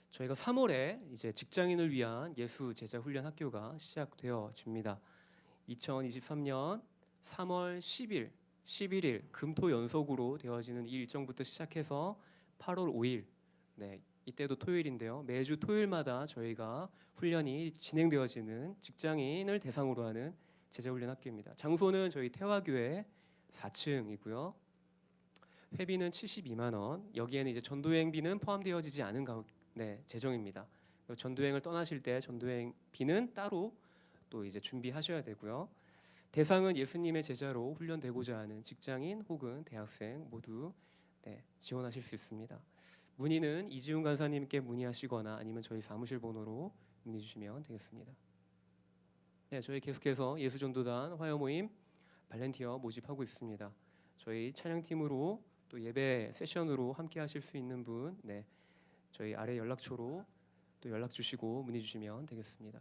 Speaker 1: 저희가 3월에 이제 직장인을 위한 예수 제자 훈련 학교가 시작되어집니다. 2023년 3월 10일, 11일 금토 연속으로 되어지는 이 일정부터 시작해서 8월 5일, 이때도 토요일인데요. 매주 토요일마다 저희가 훈련이 진행되어지는 직장인을 대상으로 하는 제자훈련 학교입니다. 장소는 저희 태화교회 4층이고요. 회비는 72만 원. 여기에는 이제 전도여행비는 포함되어지지 않은 재정입니다. 전도여행을 떠나실 때 전도여행비는 따로 또 이제 준비하셔야 되고요. 대상은 예수님의 제자로 훈련되고자 하는 직장인 혹은 대학생 모두 지원하실 수 있습니다. 문의는 이지훈 간사님께 문의하시거나 아니면 저희 사무실 번호로 문의 주시면 되겠습니다. 저희 계속해서 예수전도단 화요모임 발렌티어 모집하고 있습니다. 저희 찬양팀으로 또 예배 세션으로 함께 하실 수 있는 분 저희 아래 연락처로 또 연락 주시고 문의 주시면 되겠습니다.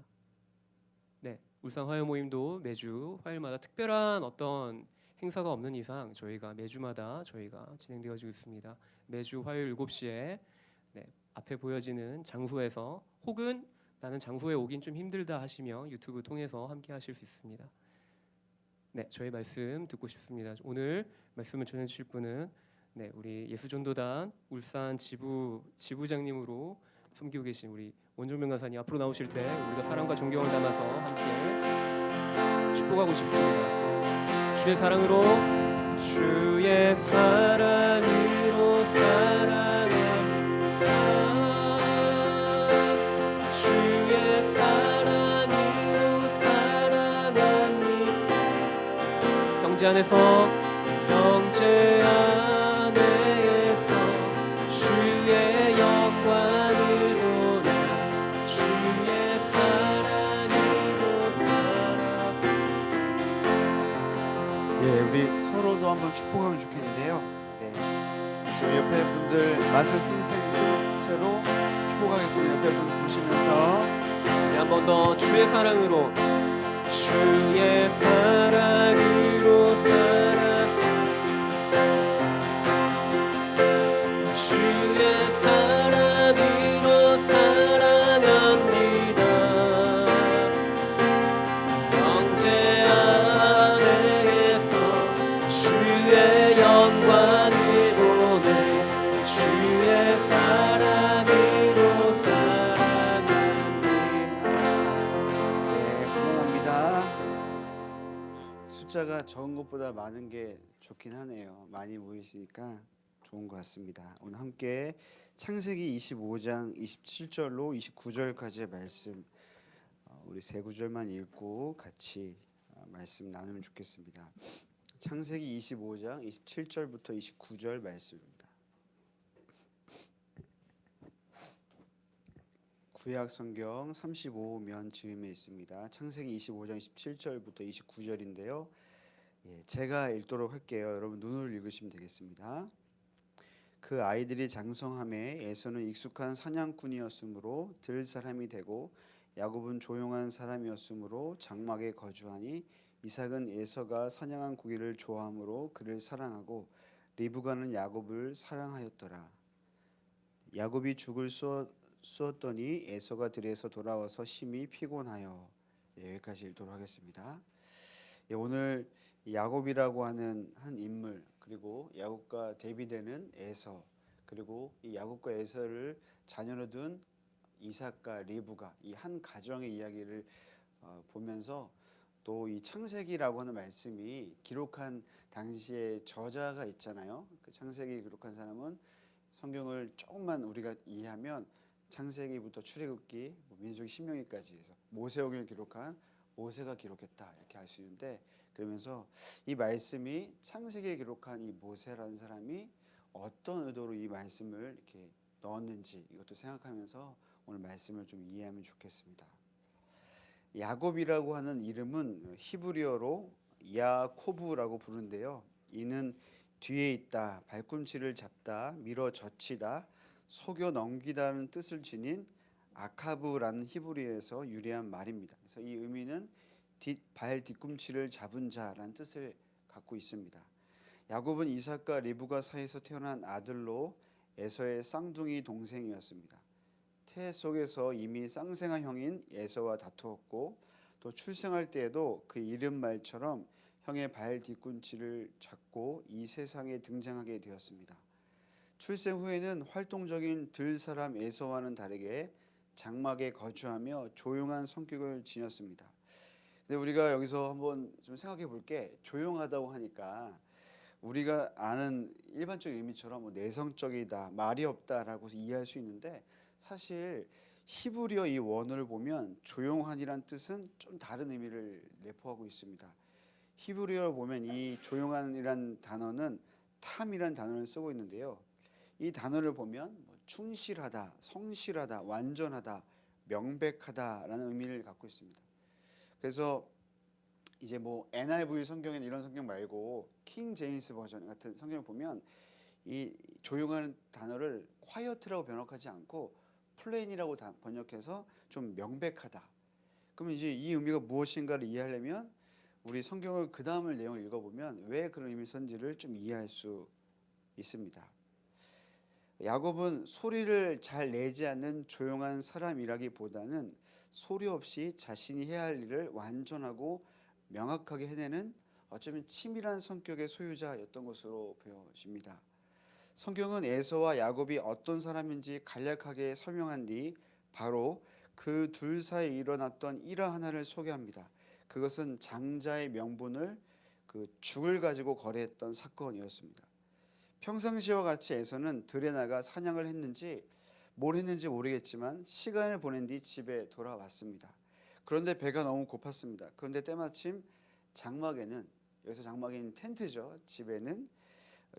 Speaker 1: 울산 화요모임도 매주 화요일마다 특별한 어떤 행사가 없는 이상 저희가 매주마다 저희가 진행되어지고 있습니다. 매주 화요일 7시에 앞에 보여지는 장소에서 혹은 나는 장소에 오긴 좀 힘들다 하시면 유튜브 통해서 함께 하실 수 있습니다. 저희 말씀 듣고 싶습니다. 오늘 말씀을 전해 주실 분은 우리 예수전도단 울산 지부장님으로 섬기고 계신 우리 원종명 간사님 앞으로 나오실 때 우리가 사랑과 존경을 담아서 함께 축복하고 싶습니다. 주의 사랑으로 주의 사랑으로 사랑합니다. 주의 사랑으로 사랑합니다. 형제 안에서 주의 영광을 보내 주의 사랑으로 살아.
Speaker 2: 예, 우리 서로도 한번 축복하면 좋겠는데요. 네, 지금 옆에 분들 맛을 쓴 채로 축복하겠습니다. 옆에 분 보시면서
Speaker 1: 네, 한 번 더 주의 사랑으로 주의 사랑으로 살아. 주의 사랑으로 사랑합니다. 형제 안에서 주의 영광을 보내 주의 사랑으로 사랑합니다.
Speaker 2: 네, 감사합니다. 숫자가 적은 것보다 많은 게 좋긴 하네요. 많이 모이시니까 좋은 것 같습니다. 오늘 함께 창세기 25장 27절로 29절까지의 말씀 우리 세 구절만 읽고 같이 말씀 나누면 좋겠습니다. 창세기 25장 27절부터 29절 말씀입니다. 구약 성경 35면 즈음에 있습니다. 창세기 25장 27절부터 29절인데요. 예, 제가 읽도록 할게요. 여러분 눈으로 읽으시면 되겠습니다. 그 아이들이 장성함에 에서는 익숙한 사냥꾼이었으므로 들 사람이 되고 야곱은 조용한 사람이었으므로 장막에 거주하니 이삭은 에서가 사냥한 고기를 좋아하므로 그를 사랑하고 리브가는 야곱을 사랑하였더라. 야곱이 죽을 쏘었더니 에서가 들에서 돌아와서 심히 피곤하여. 여기까지 읽도록 하겠습니다. 오늘 야곱이라고 하는 한 인물, 그리고 야곱과 대비되는 에서, 그리고 이 야곱과 에서를 자녀로 둔 이삭과 리브가, 이 한 가정의 이야기를 보면서 또 이 창세기라고 하는 말씀이 기록한 당시에 저자가 있잖아요. 그 창세기 기록한 사람은 성경을 조금만 우리가 이해하면 창세기부터 출애굽기, 민수기, 신명기까지 해서 모세오경을 기록한 모세가 기록했다 이렇게 알 수 있는데, 그러면서 이 말씀이 창세기에 기록한 이 모세라는 사람이 어떤 의도로 이 말씀을 이렇게 넣었는지 이것도 생각하면서 오늘 말씀을 좀 이해하면 좋겠습니다. 야곱이라고 하는 이름은 히브리어로 야코브라고 부르는데요. 이는 뒤에 있다, 발꿈치를 잡다, 밀어 젖히다, 속여 넘기다는 뜻을 지닌 아카브라는 히브리어에서 유래한 말입니다. 그래서 이 의미는 발 뒤꿈치를 잡은 자라는 뜻을 갖고 있습니다. 야곱은 이삭과 리브가 사이에서 태어난 아들로 에서의 쌍둥이 동생이었습니다. 태아 속에서 이미 쌍생아 형인 에서와 다투었고, 또 출생할 때에도 그 이름 말처럼 형의 발 뒤꿈치를 잡고 이 세상에 등장하게 되었습니다. 출생 후에는 활동적인 들 사람 에서와는 다르게 장막에 거주하며 조용한 성격을 지녔습니다. 근데 우리가 여기서 한번 좀 생각해 볼 게, 조용하다고 하니까 우리가 아는 일반적인 의미처럼 내성적이다, 말이 없다라고 이해할 수 있는데, 사실 히브리어 이 원어를 보면 조용한이란 뜻은 좀 다른 의미를 내포하고 있습니다. 히브리어를 보면 이 조용한이란 단어는 탐이란 단어를 쓰고 있는데요. 이 단어를 보면 충실하다, 성실하다, 완전하다, 명백하다라는 의미를 갖고 있습니다. 그래서 이제 NIV 성경에는 이런 성경 말고 킹 제임스 버전 같은 성경을 보면 이 조용한 단어를 quiet라고 번역하지 않고 plain이라고 번역해서 좀 명백하다. 그러면 이제 이 의미가 무엇인가를 이해하려면 우리 성경을 그 다음을 내용을 읽어보면 왜 그런 의미를 썼는지를 좀 이해할 수 있습니다. 야곱은 소리를 잘 내지 않는 조용한 사람이라기보다는 소리 없이 자신이 해야 할 일을 완전하고 명확하게 해내는 어쩌면 치밀한 성격의 소유자였던 것으로 보여집니다. 성경은 에서와 야곱이 어떤 사람인지 간략하게 설명한 뒤 바로 그 둘 사이에 일어났던 일화 하나를 소개합니다. 그것은 장자의 명분을 그 죽을 가지고 거래했던 사건이었습니다. 평상시와 같이 에서는 들에 나가 사냥을 했는지 뭘 했는지 모르겠지만 시간을 보낸 뒤 집에 돌아왔습니다. 그런데 배가 너무 고팠습니다. 그런데 때마침 장막에는, 여기서 장막인 텐트죠, 집에는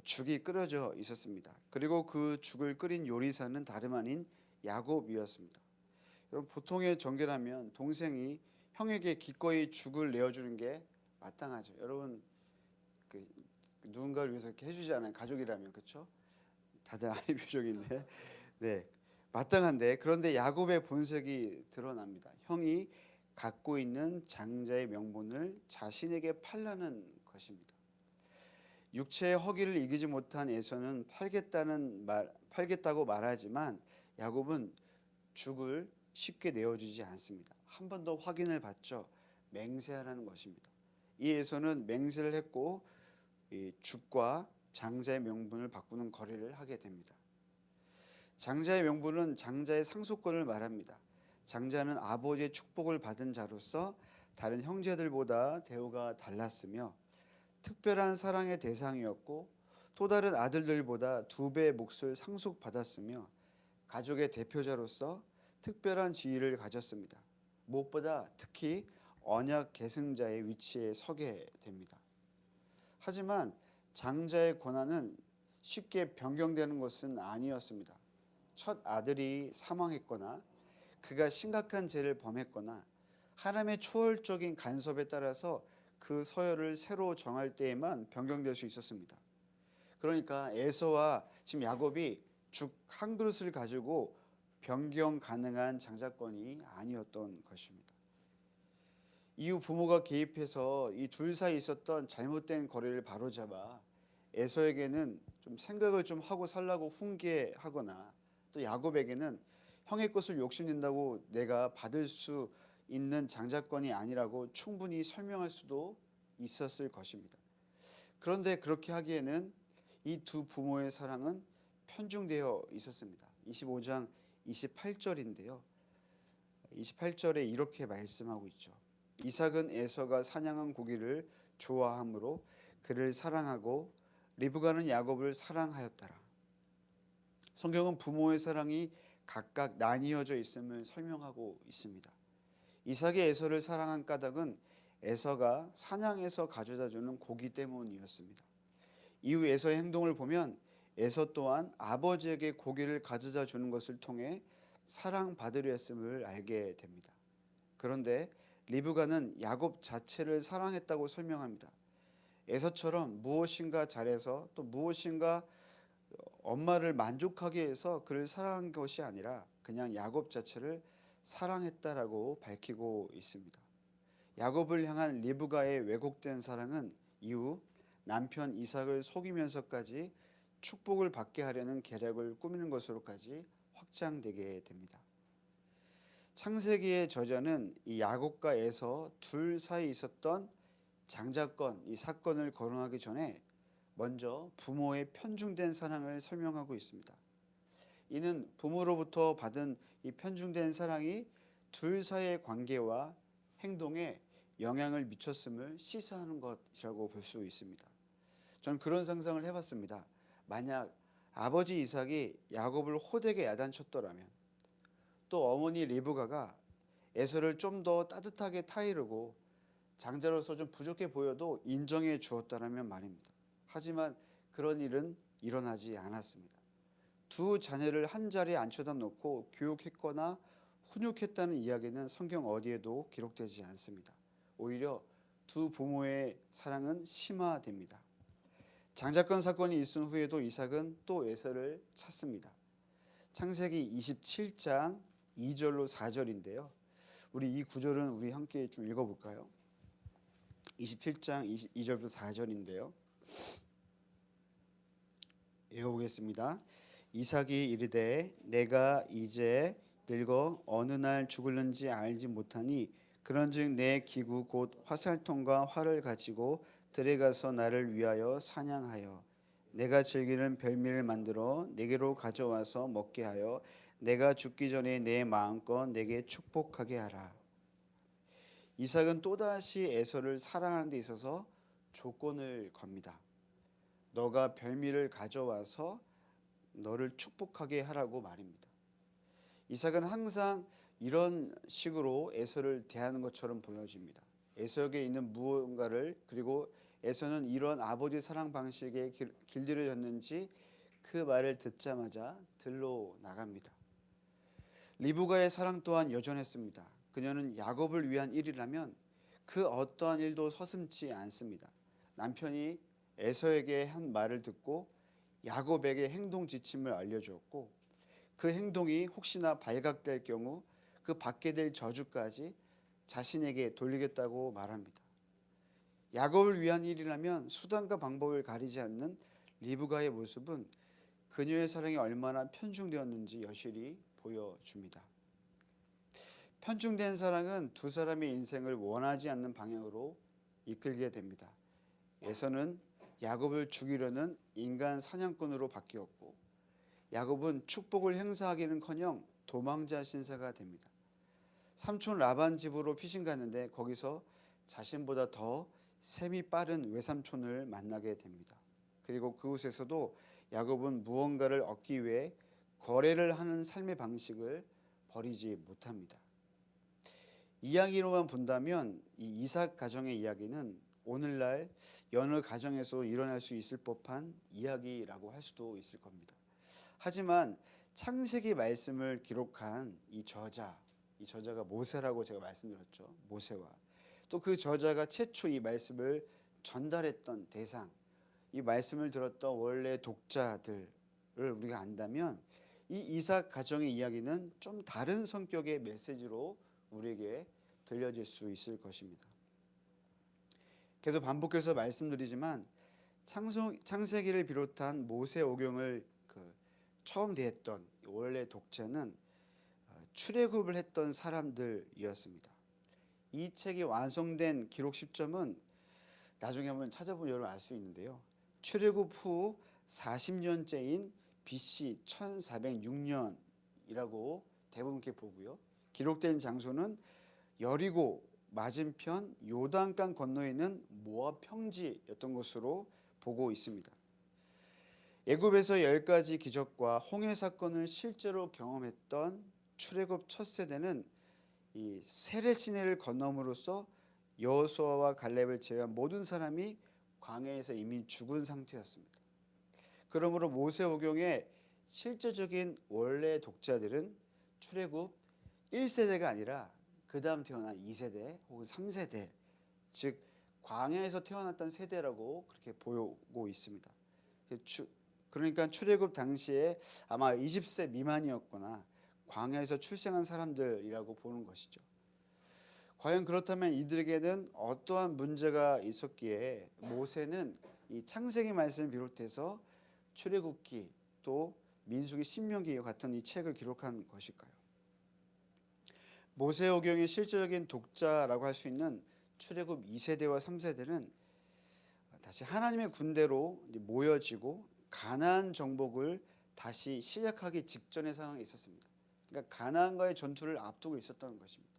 Speaker 2: 죽이 끓여져 있었습니다. 그리고 그 죽을 끓인 요리사는 다름 아닌 야곱이었습니다. 여러분, 보통의 전개라면 동생이 형에게 기꺼이 죽을 내어주는 게 마땅하죠. 여러분, 그 누군가를 위해서 이렇게 해주지 않아요? 가족이라면. 그렇죠? 다들 아니 표정인데, 네, 마땅한데, 그런데 야곱의 본색이 드러납니다. 형이 갖고 있는 장자의 명분을 자신에게 팔라는 것입니다. 육체의 허기를 이기지 못한 에서는 팔겠다고 말하지만 야곱은 죽을 쉽게 내어주지 않습니다. 한 번 더 확인을 받죠. 맹세하라는 것입니다. 이 에서는 맹세를 했고 이 죽과 장자의 명분을 바꾸는 거래를 하게 됩니다. 장자의 명분은 장자의 상속권을 말합니다. 장자는 아버지의 축복을 받은 자로서 다른 형제들보다 대우가 달랐으며 특별한 사랑의 대상이었고 또 다른 아들들보다 2배의 몫을 상속받았으며 가족의 대표자로서 특별한 지위를 가졌습니다. 무엇보다 특히 언약 계승자의 위치에 서게 됩니다. 하지만 장자의 권한은 쉽게 변경되는 것은 아니었습니다. 첫 아들이 사망했거나 그가 심각한 죄를 범했거나 하나님의 초월적인 간섭에 따라서 그 서열을 새로 정할 때에만 변경될 수 있었습니다. 그러니까 에서와 지금 야곱이 죽 한 그릇을 가지고 변경 가능한 장자권이 아니었던 것입니다. 이후 부모가 개입해서 이 둘 사이에 있었던 잘못된 거래를 바로잡아 에서에게는 좀 생각을 좀 하고 살라고 훈계하거나 또 야곱에게는 형의 것을 욕심낸다고 내가 받을 수 있는 장자권이 아니라고 충분히 설명할 수도 있었을 것입니다. 그런데 그렇게 하기에는 이 두 부모의 사랑은 편중되어 있었습니다. 25장 28절인데요. 28절에 이렇게 말씀하고 있죠. 이삭은 에서가 사냥한 고기를 좋아하므로 그를 사랑하고 리브가는 야곱을 사랑하였더라. 성경은 부모의 사랑이 각각 나뉘어져 있음을 설명하고 있습니다. 이삭이 에서를 사랑한 까닭은 에서가 사냥해서 가져다 주는 고기 때문이었습니다. 이후 에서의 행동을 보면 에서 또한 아버지에게 고기를 가져다 주는 것을 통해 사랑받으려 했음을 알게 됩니다. 그런데 리브가는 야곱 자체를 사랑했다고 설명합니다. 에서처럼 무엇인가 잘해서 또 무엇인가 엄마를 만족하게 해서 그를 사랑한 것이 아니라 그냥 야곱 자체를 사랑했다라고 밝히고 있습니다. 야곱을 향한 리브가의 왜곡된 사랑은 이후 남편 이삭을 속이면서까지 축복을 받게 하려는 계략을 꾸미는 것으로까지 확장되게 됩니다. 창세기의 저자는 이 야곱과 에서 둘 사이에 있었던 장자권, 이 사건을 거론하기 전에 먼저 부모의 편중된 사랑을 설명하고 있습니다. 이는 부모로부터 받은 이 편중된 사랑이 둘 사이의 관계와 행동에 영향을 미쳤음을 시사하는 것이라고 볼 수 있습니다. 저는 그런 상상을 해봤습니다. 만약 아버지 이삭이 야곱을 호되게 야단쳤더라면, 또 어머니 리브가가 에서를 좀 더 따뜻하게 타이르고 장자로서 좀 부족해 보여도 인정해 주었다라면 말입니다. 하지만 그런 일은 일어나지 않았습니다. 두 자녀를 한 자리에 앉혀다 놓고 교육했거나 훈육했다는 이야기는 성경 어디에도 기록되지 않습니다. 오히려 두 부모의 사랑은 심화됩니다. 장자권 사건이 있은 후에도 이삭은 또 에서를 찾습니다. 창세기 27장 2절로 4절인데요. 우리 이 구절은 우리 함께 좀 읽어볼까요? 27장 2절부터 4절인데요. 읽어보겠습니다. 이삭이 이르되 내가 이제 늙어 어느 날 죽을는지 알지 못하니 그런즉 내 기구 곧 화살통과 활을 가지고 들에 가서 나를 위하여 사냥하여 내가 즐기는 별미를 만들어 내게로 가져와서 먹게 하여 내가 죽기 전에 내 마음껏 내게 축복하게 하라. 이삭은 또다시 에서를 사랑하는 데 있어서 조건을 겁니다. 너가 별미를 가져와서 너를 축복하게 하라고 말입니다. 이삭은 항상 이런 식으로 에서를 대하는 것처럼 보여집니다. 에서에게 있는 무언가를, 그리고 에서는 이런 아버지 사랑 방식에 길들여졌는지 그 말을 듣자마자 들러 나갑니다. 리브가의 사랑 또한 여전했습니다. 그녀는 야곱을 위한 일이라면 그 어떠한 일도 서슴지 않습니다. 남편이 에서에게 한 말을 듣고 야곱에게 행동 지침을 알려주었고, 그 행동이 혹시나 발각될 경우 그 받게 될 저주까지 자신에게 돌리겠다고 말합니다. 야곱을 위한 일이라면 수단과 방법을 가리지 않는 리브가의 모습은 그녀의 사랑이 얼마나 편중되었는지 여실히 보여줍니다. 편중된 사랑은 두 사람의 인생을 원하지 않는 방향으로 이끌게 됩니다. 에서는 야곱을 죽이려는 인간 사냥꾼으로 바뀌었고, 야곱은 축복을 행사하기는커녕 도망자 신세가 됩니다. 삼촌 라반 집으로 피신 갔는데 거기서 자신보다 더 셈이 빠른 외삼촌을 만나게 됩니다. 그리고 그곳에서도 야곱은 무언가를 얻기 위해 거래를 하는 삶의 방식을 버리지 못합니다. 이야기로만 본다면 이 이삭 가정의 이야기는 오늘날 여느 가정에서 일어날 수 있을 법한 이야기라고 할 수도 있을 겁니다. 하지만 창세기 말씀을 기록한 이 저자가 모세라고 제가 말씀드렸죠. 모세와 또 그 저자가 최초 이 말씀을 전달했던 대상, 이 말씀을 들었던 원래 독자들을 우리가 안다면 이 이삭 가정의 이야기는 좀 다른 성격의 메시지로 우리에게 들려질 수 있을 것입니다. 계속 반복해서 말씀드리지만 창세기를 비롯한 모세오경을 처음 대했던 원래 독자는 출애굽을 했던 사람들이었습니다. 이 책이 완성된 기록 시점은 나중에 한번 찾아보면 여러분 알 수 있는데요. 출애굽 후 40년째인 BC 1406년이라고 대부분 이렇게 보고요. 기록된 장소는 여리고 맞은편 요단강 건너에 있는 모압 평지였던 것으로 보고 있습니다. 애굽에서 10가지 기적과 홍해 사건을 실제로 경험했던 출애굽 첫 세대는 이 세례 시내를 건너므로써 여호수아와 갈렙을 제외한 모든 사람이 광야에서 이미 죽은 상태였습니다. 그러므로 모세오경의 실제적인 원래 독자들은 출애굽 1세대가 아니라 그 다음 태어난 2세대 혹은 3세대, 즉 광야에서 태어났던 세대라고 그렇게 보고 있습니다. 그러니까 출애굽 당시에 아마 20세 미만이었거나 광야에서 출생한 사람들이라고 보는 것이죠. 과연 그렇다면 이들에게는 어떠한 문제가 있었기에 모세는 이 창세기 말씀을 비롯해서 출애굽기 또 민수기 신명기 같은 이 책을 기록한 것일까요? 모세오경의 실질적인 독자라고 할 수 있는 출애굽 2세대와 3세대는 다시 하나님의 군대로 모여지고 가나안 정복을 다시 시작하기 직전의 상황에 있었습니다. 그러니까 가나안과의 전투를 앞두고 있었던 것입니다.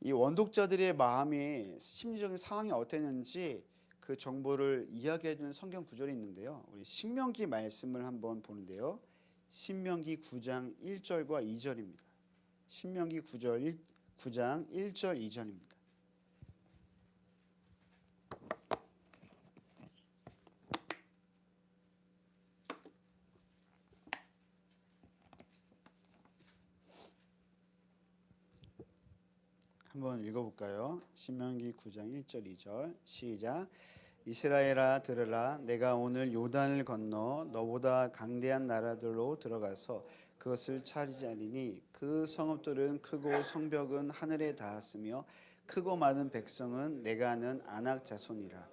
Speaker 2: 이 원독자들의 마음이 심리적인 상황이 어땠는지 그 정보를 이야기해주는 성경 구절이 있는데요. 우리 신명기 말씀을 한번 보는데요. 신명기 9장 1절과 2절입니다. 신명기 9장 1절 2절입니다. 한번 읽어볼까요? 신명기 9장 1절 2절 시작. 이스라엘아 들으라. 내가 오늘 요단을 건너 너보다 강대한 나라들로 들어가서 그것을 차지하리니 그 성읍들은 크고 성벽은 하늘에 닿았으며 크고 많은 백성은 내가 아는 아낙 자손이라.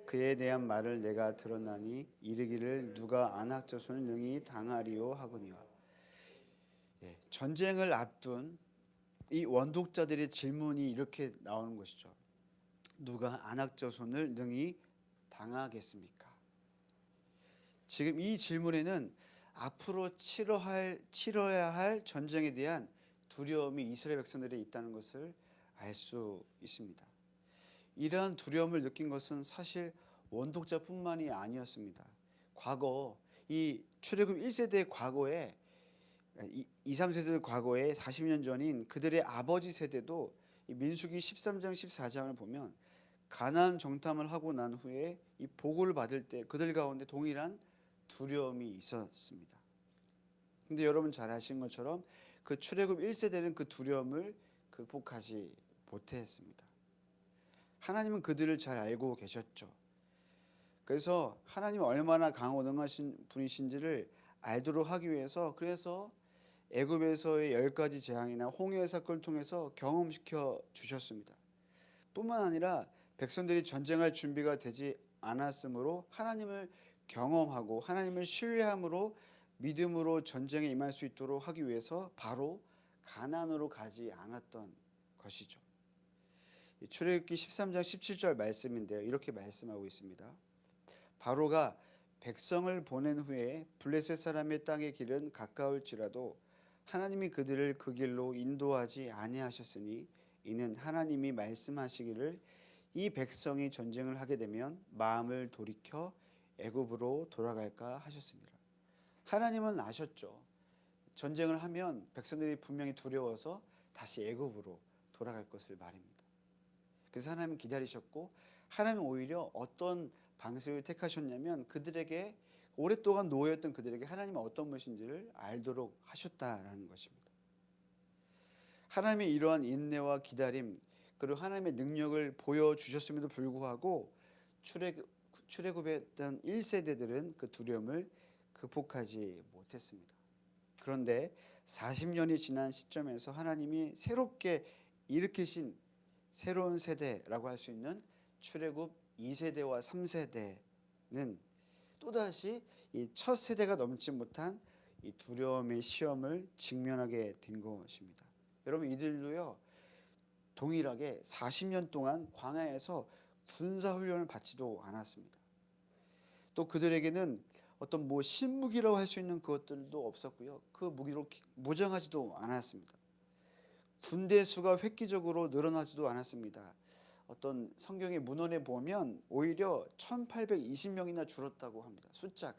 Speaker 2: 그에 대한 말을 내가 들었나니 이르기를 누가 아낙 자손을 능히 당하리요 하거니와. 전쟁을 앞둔 이 원독자들의 질문이 이렇게 나오는 것이죠. 누가 아낙 자손을 능히 당하겠습니까? 지금 이 질문에는 앞으로 치러야 할 전쟁에 대한 두려움이 이스라엘 백성들에 있다는 것을 알 수 있습니다. 이러한 두려움을 느낀 것은 사실 원독자뿐만이 아니었습니다. 과거 이 출애굽 1세대 과거에 2, 3세대 과거에 40년 전인 그들의 아버지 세대도 이 민수기 13장 14장을 보면 가나안 정탐을 하고 난 후에 이 보고를 받을 때 그들 가운데 동일한 두려움이 있었습니다. 근데 여러분 잘 아시는 것처럼 그 출애굽 1세대는 그 두려움을 극복하지 못했습니다. 하나님은 그들을 잘 알고 계셨죠. 그래서 하나님이 얼마나 강호능하신 분이신지를 알도록 하기 위해서 그래서 애굽에서의 10가지 재앙이나 홍해 사건을 통해서 경험시켜 주셨습니다. 뿐만 아니라 백성들이 전쟁할 준비가 되지 않았으므로 하나님을 경험하고 하나님을 신뢰함으로 믿음으로 전쟁에 임할 수 있도록 하기 위해서 바로 가나안으로 가지 않았던 것이죠. 출애굽기 13장 17절 말씀인데요. 이렇게 말씀하고 있습니다. 바로가 백성을 보낸 후에 블레셋 사람의 땅의 길은 가까울지라도 하나님이 그들을 그 길로 인도하지 아니하셨으니 이는 하나님이 말씀하시기를 이 백성이 전쟁을 하게 되면 마음을 돌이켜 애굽으로 돌아갈까 하셨습니다. 하나님은 아셨죠. 전쟁을 하면 백성들이 분명히 두려워서 다시 애굽으로 돌아갈 것을 말입니다. 그래서 하나님은 기다리셨고 하나님은 오히려 어떤 방식을 택하셨냐면 그들에게 오랫동안 노예였던 그들에게 하나님은 어떤 분이신지를 알도록 하셨다라는 것입니다. 하나님의 이러한 인내와 기다림 그리고 하나님의 능력을 보여주셨음에도 불구하고 출애굽에 있던 1세대들은 그 두려움을 극복하지 못했습니다. 그런데 40년이 지난 시점에서 하나님이 새롭게 일으키신 새로운 세대라고 할 수 있는 출애굽 2세대와 3세대는 또다시 이 첫 세대가 넘지 못한 이 두려움의 시험을 직면하게 된 것입니다. 여러분 이들도요 동일하게 40년 동안 광야에서 군사 훈련을 받지도 않았습니다. 또 그들에게는 어떤 신무기라고 할 수 있는 그것들도 없었고요. 그 무기로 무장하지도 않았습니다. 군대 수가 획기적으로 늘어나지도 않았습니다. 어떤 성경의 문헌에 보면 오히려 1820명이나 줄었다고 합니다. 숫자가.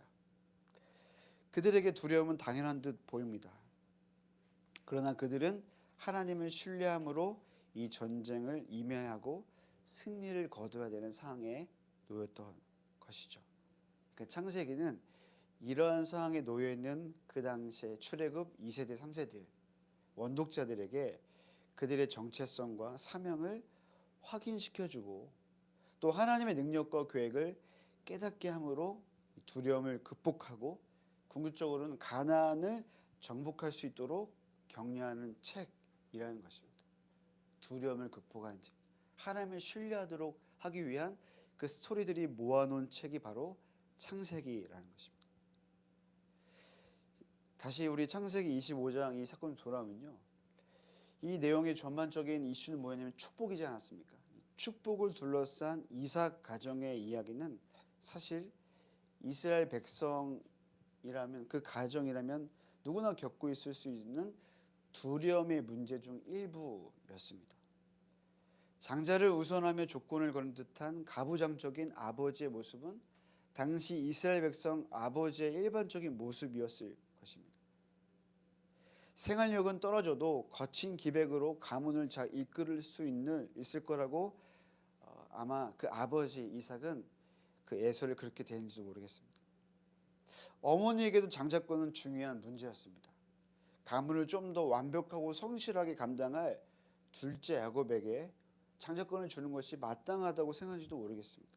Speaker 2: 그들에게 두려움은 당연한 듯 보입니다. 그러나 그들은 하나님을 신뢰함으로 이 전쟁을 임해하고 승리를 거둬야 되는 상황에 놓였던 것이죠. 그러니까 창세기는 이러한 상황에 놓여 있는 그 당시에 출애굽 2세대, 3세대 원독자들에게 그들의 정체성과 사명을 확인시켜주고 또 하나님의 능력과 계획을 깨닫게 함으로 두려움을 극복하고 궁극적으로는 가나안을 정복할 수 있도록 격려하는 책이라는 것입니다. 두려움을 극복하는 책, 하나님을 신뢰하도록 하기 위한 그 스토리들이 모아놓은 책이 바로 창세기라는 것입니다. 다시 우리 창세기 25장 이 사건 돌아오면요, 이 내용의 전반적인 이슈는 뭐냐면 축복이지 않았습니까? 축복을 둘러싼 이삭 가정의 이야기는 사실 이스라엘 백성이라면 그 가정이라면 누구나 겪고 있을 수 있는 두려움의 문제 중 일부였습니다. 장자를 우선하며 조건을 거는 듯한 가부장적인 아버지의 모습은 당시 이스라엘 백성 아버지의 일반적인 모습이었을 것입니다. 생활력은 떨어져도 거친 기백으로 가문을 잘 이끌 수 있을 거라고 아마 그 아버지 이삭은 그 예서를 그렇게 대했는지도 모르겠습니다. 어머니에게도 장자권은 중요한 문제였습니다. 가문을 좀 더 완벽하고 성실하게 감당할 둘째 야곱에게 장자권을 주는 것이 마땅하다고 생각하는지도 모르겠습니다.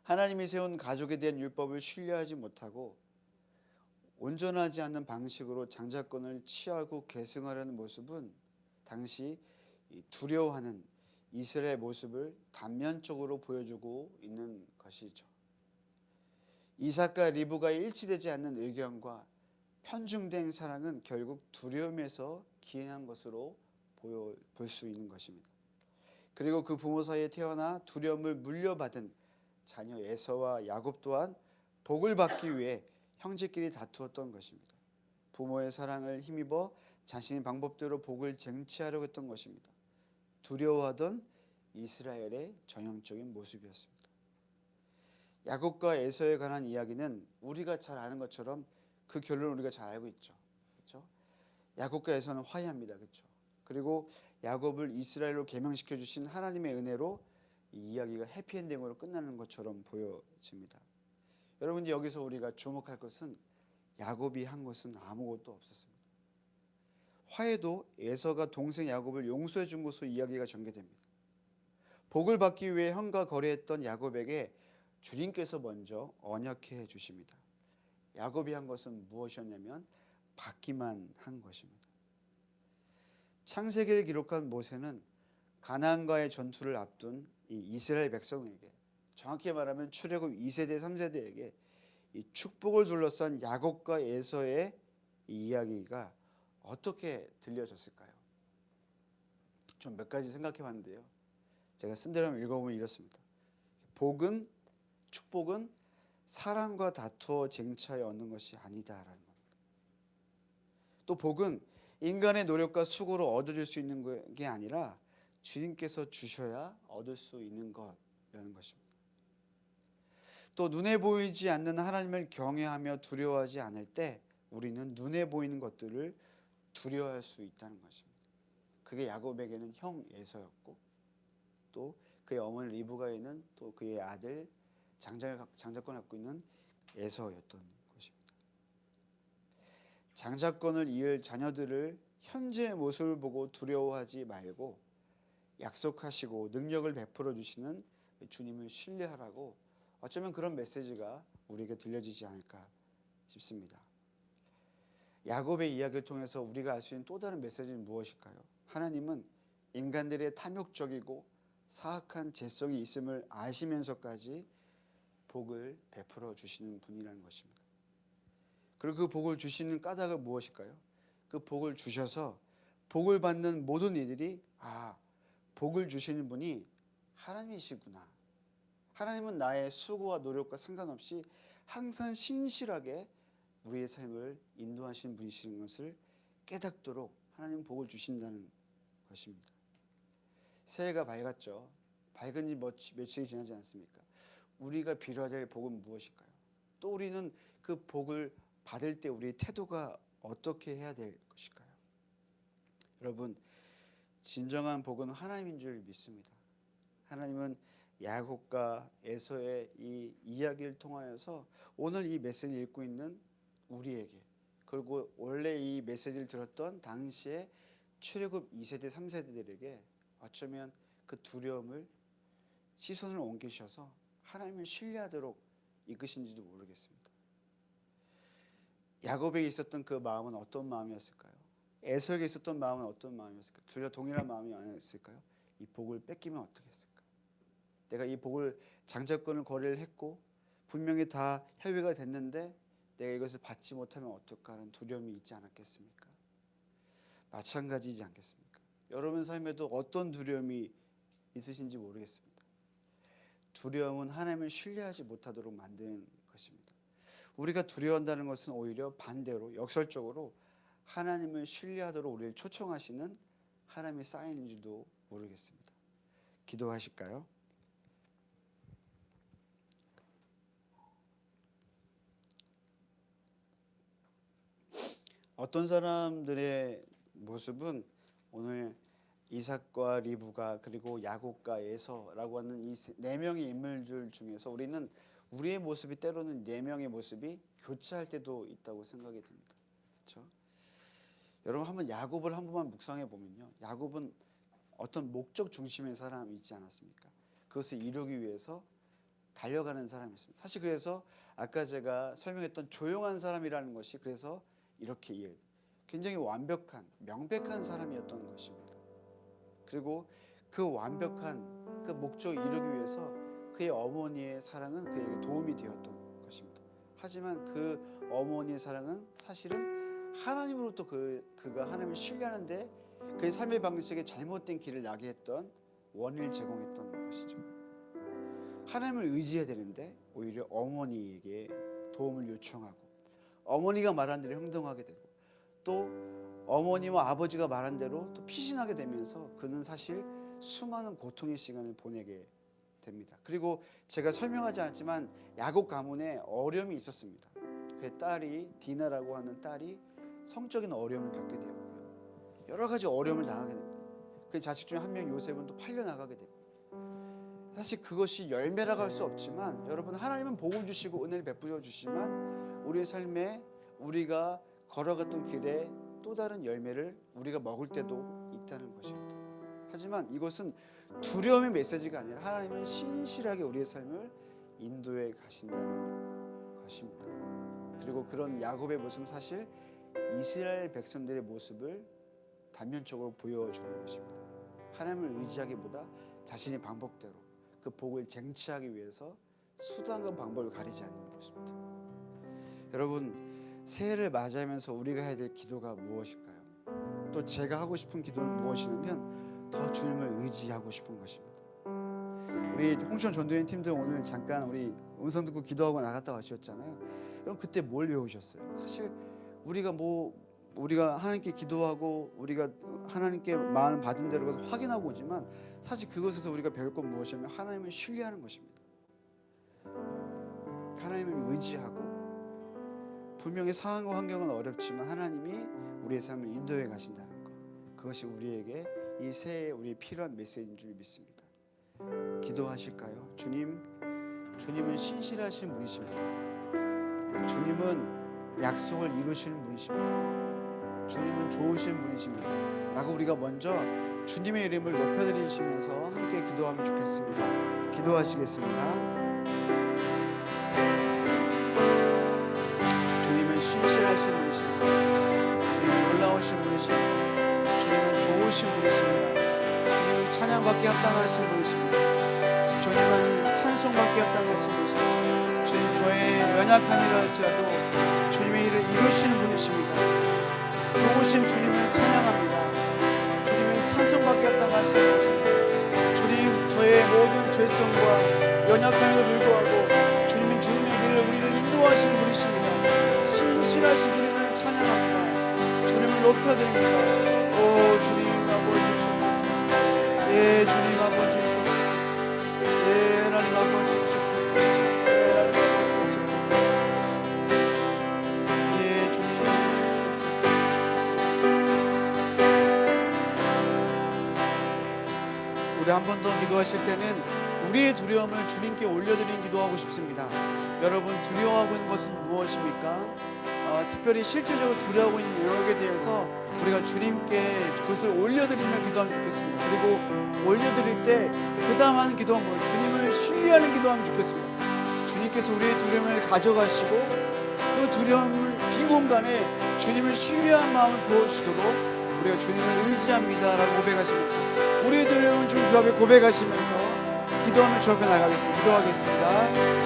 Speaker 2: 하나님이 세운 가족에 대한 율법을 신뢰하지 못하고 온전하지 않는 방식으로 장자권을 취하고 계승하려는 모습은 당시 두려워하는 이스라엘 모습을 단면적으로 보여주고 있는 것이죠. 이삭과 리브가의 일치되지 않는 의견과 편중된 사랑은 결국 두려움에서 기인한 것으로 볼 수 있는 것입니다. 그리고 그 부모 사이에 태어나 두려움을 물려받은 자녀 에서와 야곱 또한 복을 받기 위해 형제끼리 다투었던 것입니다. 부모의 사랑을 힘입어 자신의 방법대로 복을 쟁취하려고 했던 것입니다. 두려워하던 이스라엘의 전형적인 모습이었습니다. 야곱과 에서에 관한 이야기는 우리가 잘 아는 것처럼 그 결론을 우리가 잘 알고 있죠. 그렇죠? 야곱과 에서는 화해합니다. 그렇죠? 그리고 야곱을 이스라엘로 계명시켜 주신 하나님의 은혜로 이 이야기가 해피엔딩으로 끝나는 것처럼 보여집니다. 여러분, 여기서 우리가 주목할 것은 야곱이 한 것은 아무것도 없었습니다. 화해도 에서가 동생 야곱을 용서해 준 것으로 이야기가 전개됩니다. 복을 받기 위해 형과 거래했던 야곱에게 주님께서 먼저 언약해 주십니다. 야곱이 한 것은 무엇이었냐면 받기만 한 것입니다. 창세기를 기록한 모세는 가나안과의 전투를 앞둔 이 이스라엘 백성에게, 정확히 말하면 출애굽 2세대 3세대에게 이 축복을 둘러싼 야곱과 에서의 이 이야기가 어떻게 들려졌을까요? 좀 몇 가지 생각해 봤는데요. 제가 쓴 대로 읽어보면 이렇습니다. 축복은 사랑과 다투어 쟁취하여 얻는 것이 아니다라는 겁니다. 또 복은 인간의 노력과 수고로 얻어질 수 있는 게 아니라 주님께서 주셔야 얻을 수 있는 것이라는 것입니다. 또 눈에 보이지 않는 하나님을 경외하며 두려워하지 않을 때 우리는 눈에 보이는 것들을 두려워할 수 있다는 것입니다. 그게 야곱에게는 형 에서였고, 또 그의 어머니 리브가에는 또 그의 아들 장자권을 갖고 있는 에서였던 것입니다. 장자권을 이을 자녀들을 현재의 모습을 보고 두려워하지 말고 약속하시고 능력을 베풀어 주시는 주님을 신뢰하라고, 어쩌면 그런 메시지가 우리에게 들려지지 않을까 싶습니다. 야곱의 이야기를 통해서 우리가 알 수 있는 또 다른 메시지는 무엇일까요? 하나님은 인간들의 탐욕적이고 사악한 죄성이 있음을 아시면서까지 복을 베풀어 주시는 분이라는 것입니다. 그리고 그 복을 주시는 까닭은 무엇일까요? 그 복을 주셔서 복을 받는 모든 이들이 복을 주시는 분이 하나님이시구나. 하나님은 나의 수고와 노력과 상관없이 항상 신실하게 우리의 삶을 인도하시는 분이시는 것을 깨닫도록 하나님은 복을 주신다는 것입니다. 새해가 밝았죠. 밝은 지 며칠이 지나지 않습니까? 우리가 빌어야 될 복은 무엇일까요? 또 우리는 그 복을 받을 때 우리의 태도가 어떻게 해야 될 것일까요? 여러분, 진정한 복은 하나님인 줄 믿습니다. 하나님은 야곱과 에서의 이 이야기를 통하여서 오늘 이 메시지를 읽고 있는 우리에게, 그리고 원래 이 메시지를 들었던 당시에 출애굽 2세대 3세대들에게 어쩌면 그 두려움을, 시선을 옮기셔서 하나님을 신뢰하도록 이끄신지도 모르겠습니다. 야곱에게 있었던 그 마음은 어떤 마음이었을까요? 에서에게 있었던 마음은 어떤 마음이었을까요? 둘 다 동일한 마음이 아니었을까요? 이 복을 뺏기면 어떻게 했을까? 내가 이 복을, 장자권을 거래를 했고 분명히 다 협의가 됐는데 내가 이것을 받지 못하면 어떨까 하는 두려움이 있지 않았겠습니까? 마찬가지이지 않겠습니까? 여러분 삶에도 어떤 두려움이 있으신지 모르겠습니다. 두려움은 하나님을 신뢰하지 못하도록 만드는 것입니다. 우리가 두려워한다는 것은 오히려 반대로 역설적으로 하나님을 신뢰하도록 우리를 초청하시는 하나님의 사인인지도 모르겠습니다. 기도하실까요? 어떤 사람들의 모습은 오늘 이삭과 리브가 그리고 야곱과 에서라고 하는 이 네 명의 인물들 중에서 우리는 우리의 모습이 때로는 네 명의 모습이 교차할 때도 있다고 생각이 듭니다. 그렇죠? 여러분 한번 야곱을 한 번만 묵상해 보면요, 야곱은 어떤 목적 중심의 사람이 있지 않았습니까? 그것을 이루기 위해서 달려가는 사람이었습니다. 사실 그래서 아까 제가 설명했던 조용한 사람이라는 것이 그래서 이렇게 굉장히 완벽한, 명백한 사람이었던 것입니다. 그리고 그 완벽한 그 목적을 이루기 위해서 그의 어머니의 사랑은 그에게 도움이 되었던 것입니다. 하지만 그 어머니의 사랑은 사실은 하나님으로부터 그가 하나님을 신뢰하는데 그의 삶의 방식에 잘못된 길을 나게 했던 원인을 제공했던 것이죠. 하나님을 의지해야 되는데 오히려 어머니에게 도움을 요청하고 어머니가 말한 대로 행동하게 되고 또 어머니와 아버지가 말한 대로 또 피신하게 되면서 그는 사실 수많은 고통의 시간을 보내게 됩니다. 그리고 제가 설명하지 않았지만 야곱 가문에 어려움이 있었습니다. 그의 딸이 디나라고 하는 딸이 성적인 어려움을 겪게 되었고요. 여러 가지 어려움을 당하게 됩니다. 그 자식 중 한 명 요셉은 또 팔려 나가게 됩니다. 사실 그것이 열매라고 할 수 없지만 여러분 하나님은 복을 주시고 은혜를 베풀어 주시지만 우리의 삶에 우리가 걸어갔던 길에 또 다른 열매를 우리가 먹을 때도 있다는 것입니다. 하지만 이것은 두려움의 메시지가 아니라 하나님은 신실하게 우리의 삶을 인도해 가신다는 것입니다. 그리고 그런 야곱의 모습은 사실 이스라엘 백성들의 모습을 단면적으로 보여주는 것입니다. 하나님을 의지하기보다 자신의 방법대로 그 복을 쟁취하기 위해서 수단과 방법을 가리지 않는 것입니다. 여러분 새해를 맞이하면서 우리가 해야 될 기도가 무엇일까요? 또 제가 하고 싶은 기도는 무엇이냐면 더 주님을 의지하고 싶은 것입니다. 우리 홍천 전도연 팀들 오늘 잠깐 우리 음성 듣고 기도하고 나갔다 와주셨잖아요. 그럼 그때 뭘 배우셨어요? 사실 우리가 하나님께 기도하고 우리가 하나님께 마음을 받은 대로 확인하고 오지만 사실 그것에서 우리가 배울 건 무엇이냐면 하나님을 신뢰하는 것입니다. 하나님을 의지하고 분명히 상황과 환경은 어렵지만 하나님이 우리의 삶을 인도해 가신다는 것, 그것이 우리에게 이 새해에 우리의 필요한 메시지인 줄 믿습니다. 기도하실까요? 주님은 신실하신 분이십니다. 주님은 약속을 이루시는 분이십니다. 주님은 좋으신 분이십니다 라고 우리가 먼저 주님의 이름을 높여드리시면서 함께 기도하면 좋겠습니다. 기도하시겠습니다. 주님은 신실하신 분이십니다. 주님은 놀라우신 분이십니다. 주님은 좋으신 분이십니다. 주님은 찬양받기 합당하신 분이십니다. 주님은 찬송받기 합당하신 분이십니다. 주님 저의 연약함이라 할지라도 주님의 일을 이루시는 분이십니다. 좋으신 주님을 찬양합니다. 주님은 찬송받기 합당하신 분이십니다. 주님 저의 모든 죄성과 연약함에도 불구하고 주님은 주님의 길을 우리를 인도하시는 분이십니다. 신실하신 주님을 찬양합니다. 주님을 높여드립니다. 오 주님 아버지 주옵소서. 예 주님 아버지 주옵소서. 예 하나님 아버지 주옵소서. 예 하나님 아버지 주옵소서. 예 주님 주옵소서. 우리 한 번 더 기도하실 때는 우리의 두려움을 주님께 올려드리는 기도하고 싶습니다. 여러분 두려워하고 있는 것은 무엇입니까? 특별히 실질적으로 두려워하고 있는 영역에 대해서 우리가 주님께 그것을 올려드리며 기도하면 좋겠습니다. 그리고 올려드릴 때 그 다음 하는 기도는 뭐예요? 주님을 신뢰하는 기도하면 좋겠습니다. 주님께서 우리의 두려움을 가져가시고 그 두려움을 빈 공간에 주님을 신뢰한 마음을 부어주시도록 우리가 주님을 의지합니다 라고 고백하시면서 우리의 두려움은 주 앞에 고백하시면서 기도하며 주 앞에 나가겠습니다. 기도하겠습니다.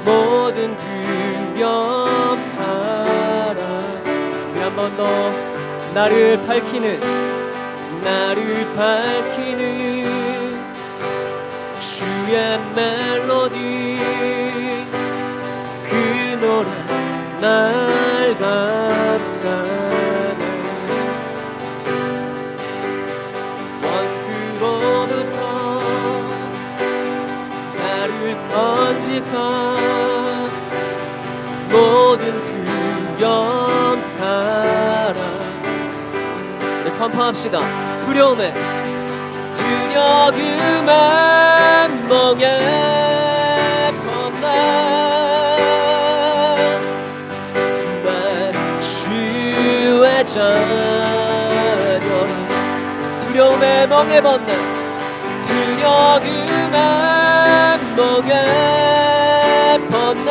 Speaker 1: 모든 두려움 사랑 우리 한 번 더 나를 밝히는 주의 멜로디 그 노래 날 감싸네 원수로부터 이상 모든 두려움 사라. 네, 선포합시다. 두려움에 두려움만 멍에 벗나 난 주의 자녀라. 두려움에 멍에 벗나 두려움만 멍에 벗나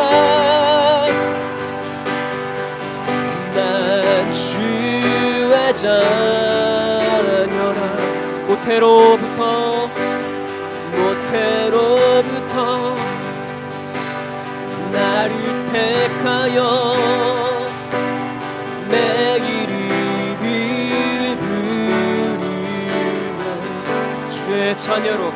Speaker 1: 난 주의 자녀라. 모태로부터 나를 택하여 내 이름을 부르며 주의 자녀로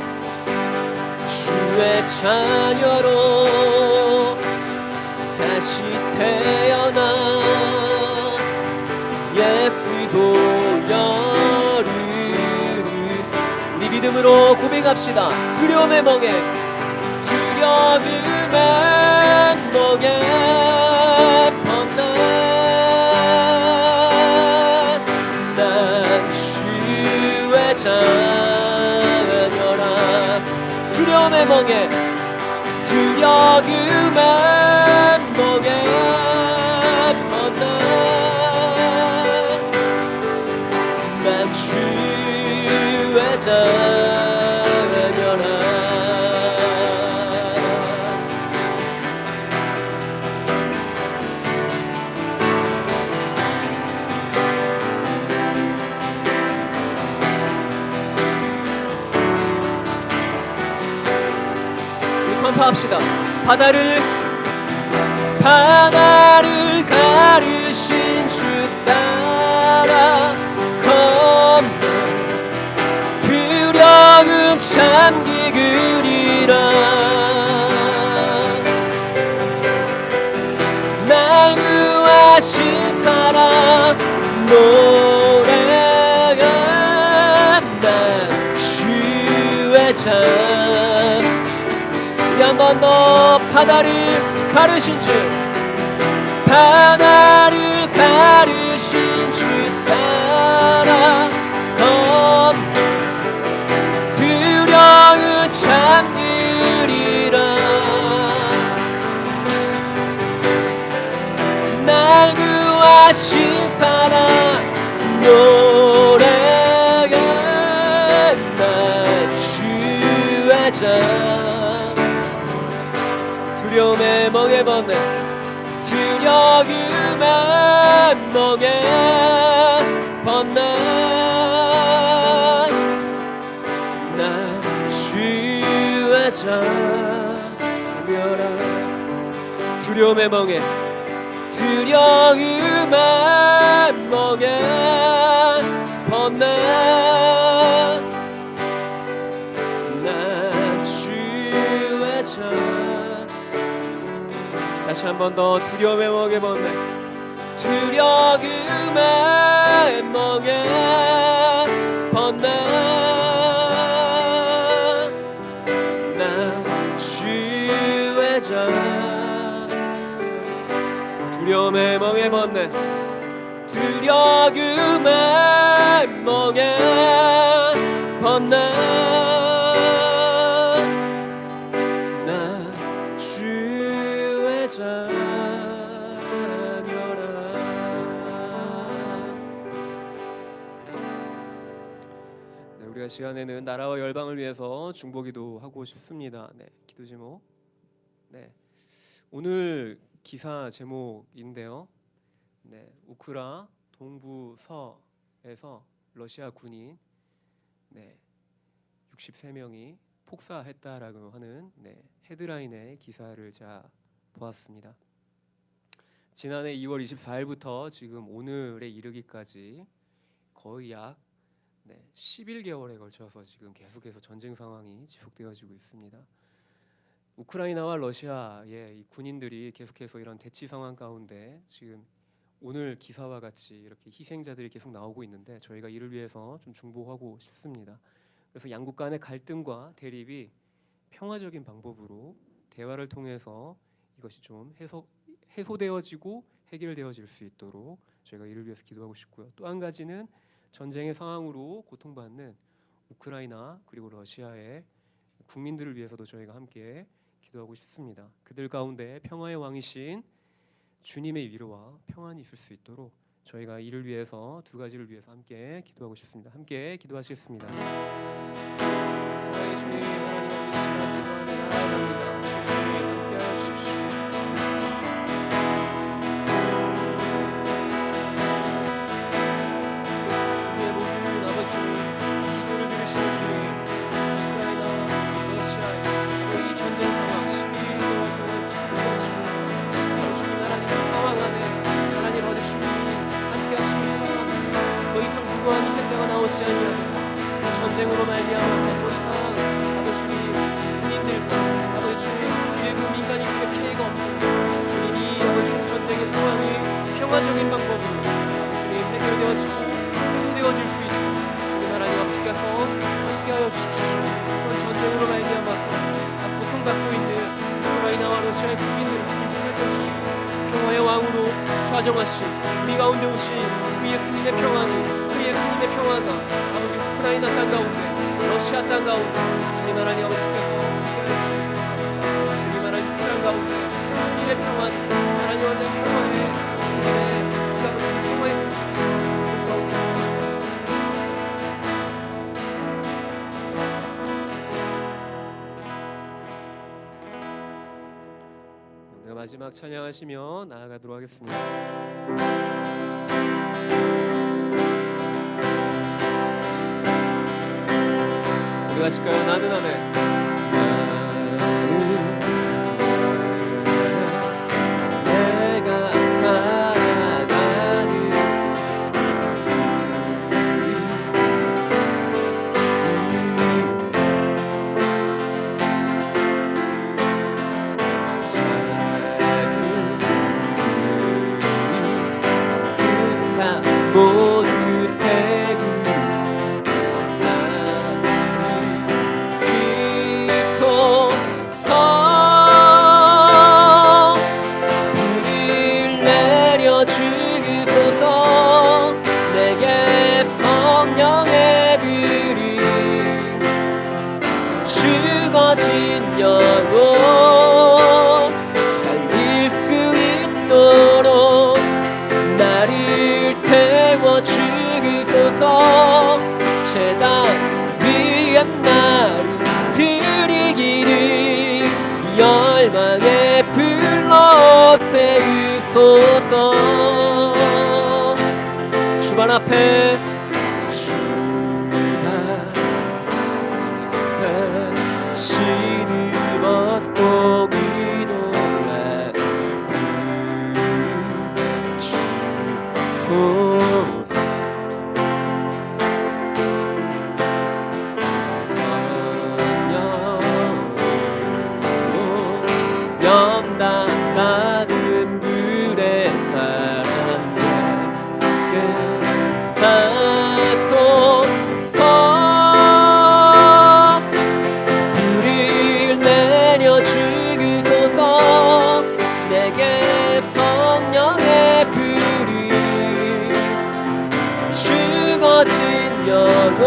Speaker 1: 다시 태어나 예수 보혈을 우리 믿음으로 고백합시다. 두려움의 멍에 벗나 난 주의 자녀라. 두려움의 멍에 벗나 난 주의 자녀라. 우리 선포합시다. 바다를 가르신 주 따라 걷는 두려움 잠기으리라. 날 구하신 사랑 노래한다. 주의 자 우리 한 번 더 바다를 가르신 주 따라 두려움 잠기으리라. 날 구하신 사랑 노래한다. 주의 자 두려움에 멍에 벗네 두려움만 멍에 벗나 난 주의 자녀라. 두려움에 멍에 두려움만 멍에 벗나 난 주의 자녀라. 다시 한 번 더 두려움에 멍에 벗네 두려움에 멍에 벗나 난 주의 자 두려움에 멍에 벗네 두려움에 멍에 벗나 우리가 시간에는 나라와 열방을 위해서 중보기도 하고 싶습니다. 네, 기도 제목. 네, 오늘 기사 제목인데요. 네, 우크라 동부서에서 러시아 군인 63명이 폭사했다라고 하는 헤드라인의 기사를 제가 보았습니다. 지난해 2월 24일부터 지금 오늘에 이르기까지 거의 약 11개월에 걸쳐서 지금 계속해서 전쟁 상황이 지속되어지고 있습니다. 우크라이나와 러시아의 이 군인들이 계속해서 이런 대치 상황 가운데 지금 오늘 기사와 같이 이렇게 희생자들이 계속 나오고 있는데 저희가 이를 위해서 좀 중보하고 싶습니다. 그래서 양국 간의 갈등과 대립이 평화적인 방법으로 대화를 통해서 이것이 좀 해소되어지고 해결되어질 수 있도록 저희가 이를 위해서 기도하고 싶고요. 또 한 가지는 전쟁의 상황으로 고통받는 우크라이나 그리고 러시아의 국민들을 위해서도 저희가 함께 기도하고 싶습니다. 그들 가운데 평화의 왕이신 주님의 위로와 평안이 있을 수 있도록 저희가 이를 위해서 두 가지를 위해서 함께 기도하고 싶습니다. 함께 기도하시겠습니다. 사랑의 주님, 하나님 아버지, 시간 기도하며 나아갑니다. 주님 함께하여 주십시오. 우리의 모든 아버지 기도를 들으시는 주님, 우크라이나, 러시아의 이 전쟁 상황 12년 동안 지속되어지고 주님 하나님 상황 안에 하나님 아버지 주님 함께 하시길 소망합니다. 더 이상 무고한 희생자가 나오지 아니하도록 이 전쟁으로 말미암아서 더 이상 아버지 주님 군인들과 아버지 주님 일부 민간인들의 피해가 없는 주님 이 아버지 주님 전쟁의 상황이 평화적인 방법으로 주님 해결되어지고 해소되어질 수 있도록 주님 하나님 아버지께서 함께하여 주십시오. 그런 전쟁으로 말미암아서 고통받고 있는 우크라이나와 러시아의 국민들을 주님 살펴주시고 평화의 왕으로 좌정하신 우리 가운데 오신 그 예수님의 평안이 그 예수님의 평화가 아버지 우크라이나 땅 가운데 러시아 땅 가운데 주님 하나님 아버지께서 주님 하나님 땅 가운데 주님의 평안 하나님 아버지 평화의 주님의 아버지 평화의 우리가 마지막 찬양하시며 나아가도록 하겠습니다. 우리 같이 가요. 나는 아멘. 내가 살아가는 모두 대구 시소서 불을 내려 주소서 내게 성령의 불이 죽어진 영혼 살릴 수 있도록 나를 태워 주소서 제단 위에 나를 드리기를 열망의 불로 세우소서 주반 앞에 시름 얻고 기도해 주소서 성령으로 염담받은 불의 사랑에게 나서서 불을 내려 주소서 내게 성령의 불이 죽어진 영혼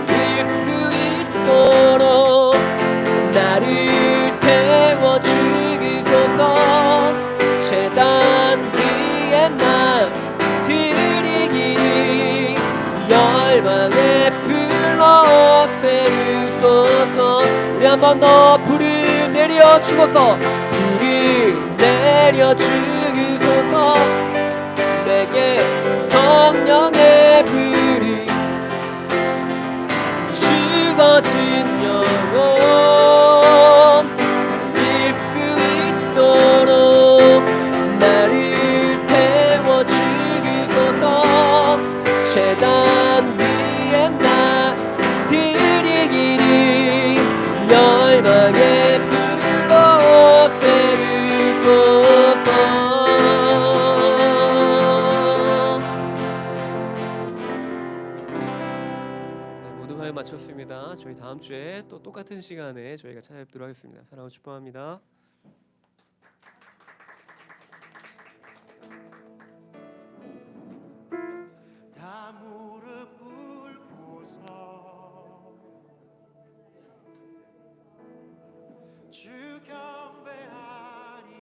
Speaker 1: 살릴 수 있도록 나를 태워 주소서 제단 위에 나 드리기를 열망의 불로 세우소서 우리 한 번 더 불을 내려 주소서 불을 내려 주소서 내게 성령의 불이 죽어진 영혼 살릴 수 있도록 나를 태워 주소서 제단 위에 나 드리기를 열망의 불로 세우소서 모든 화요 마쳤습니다. 저희 다음 주에 또 똑같은 시간에 저희가 찾아뵙도록 하겠습니다. 사랑하고 축복합니다.
Speaker 3: 다 무릎 꿇고서 주 경배하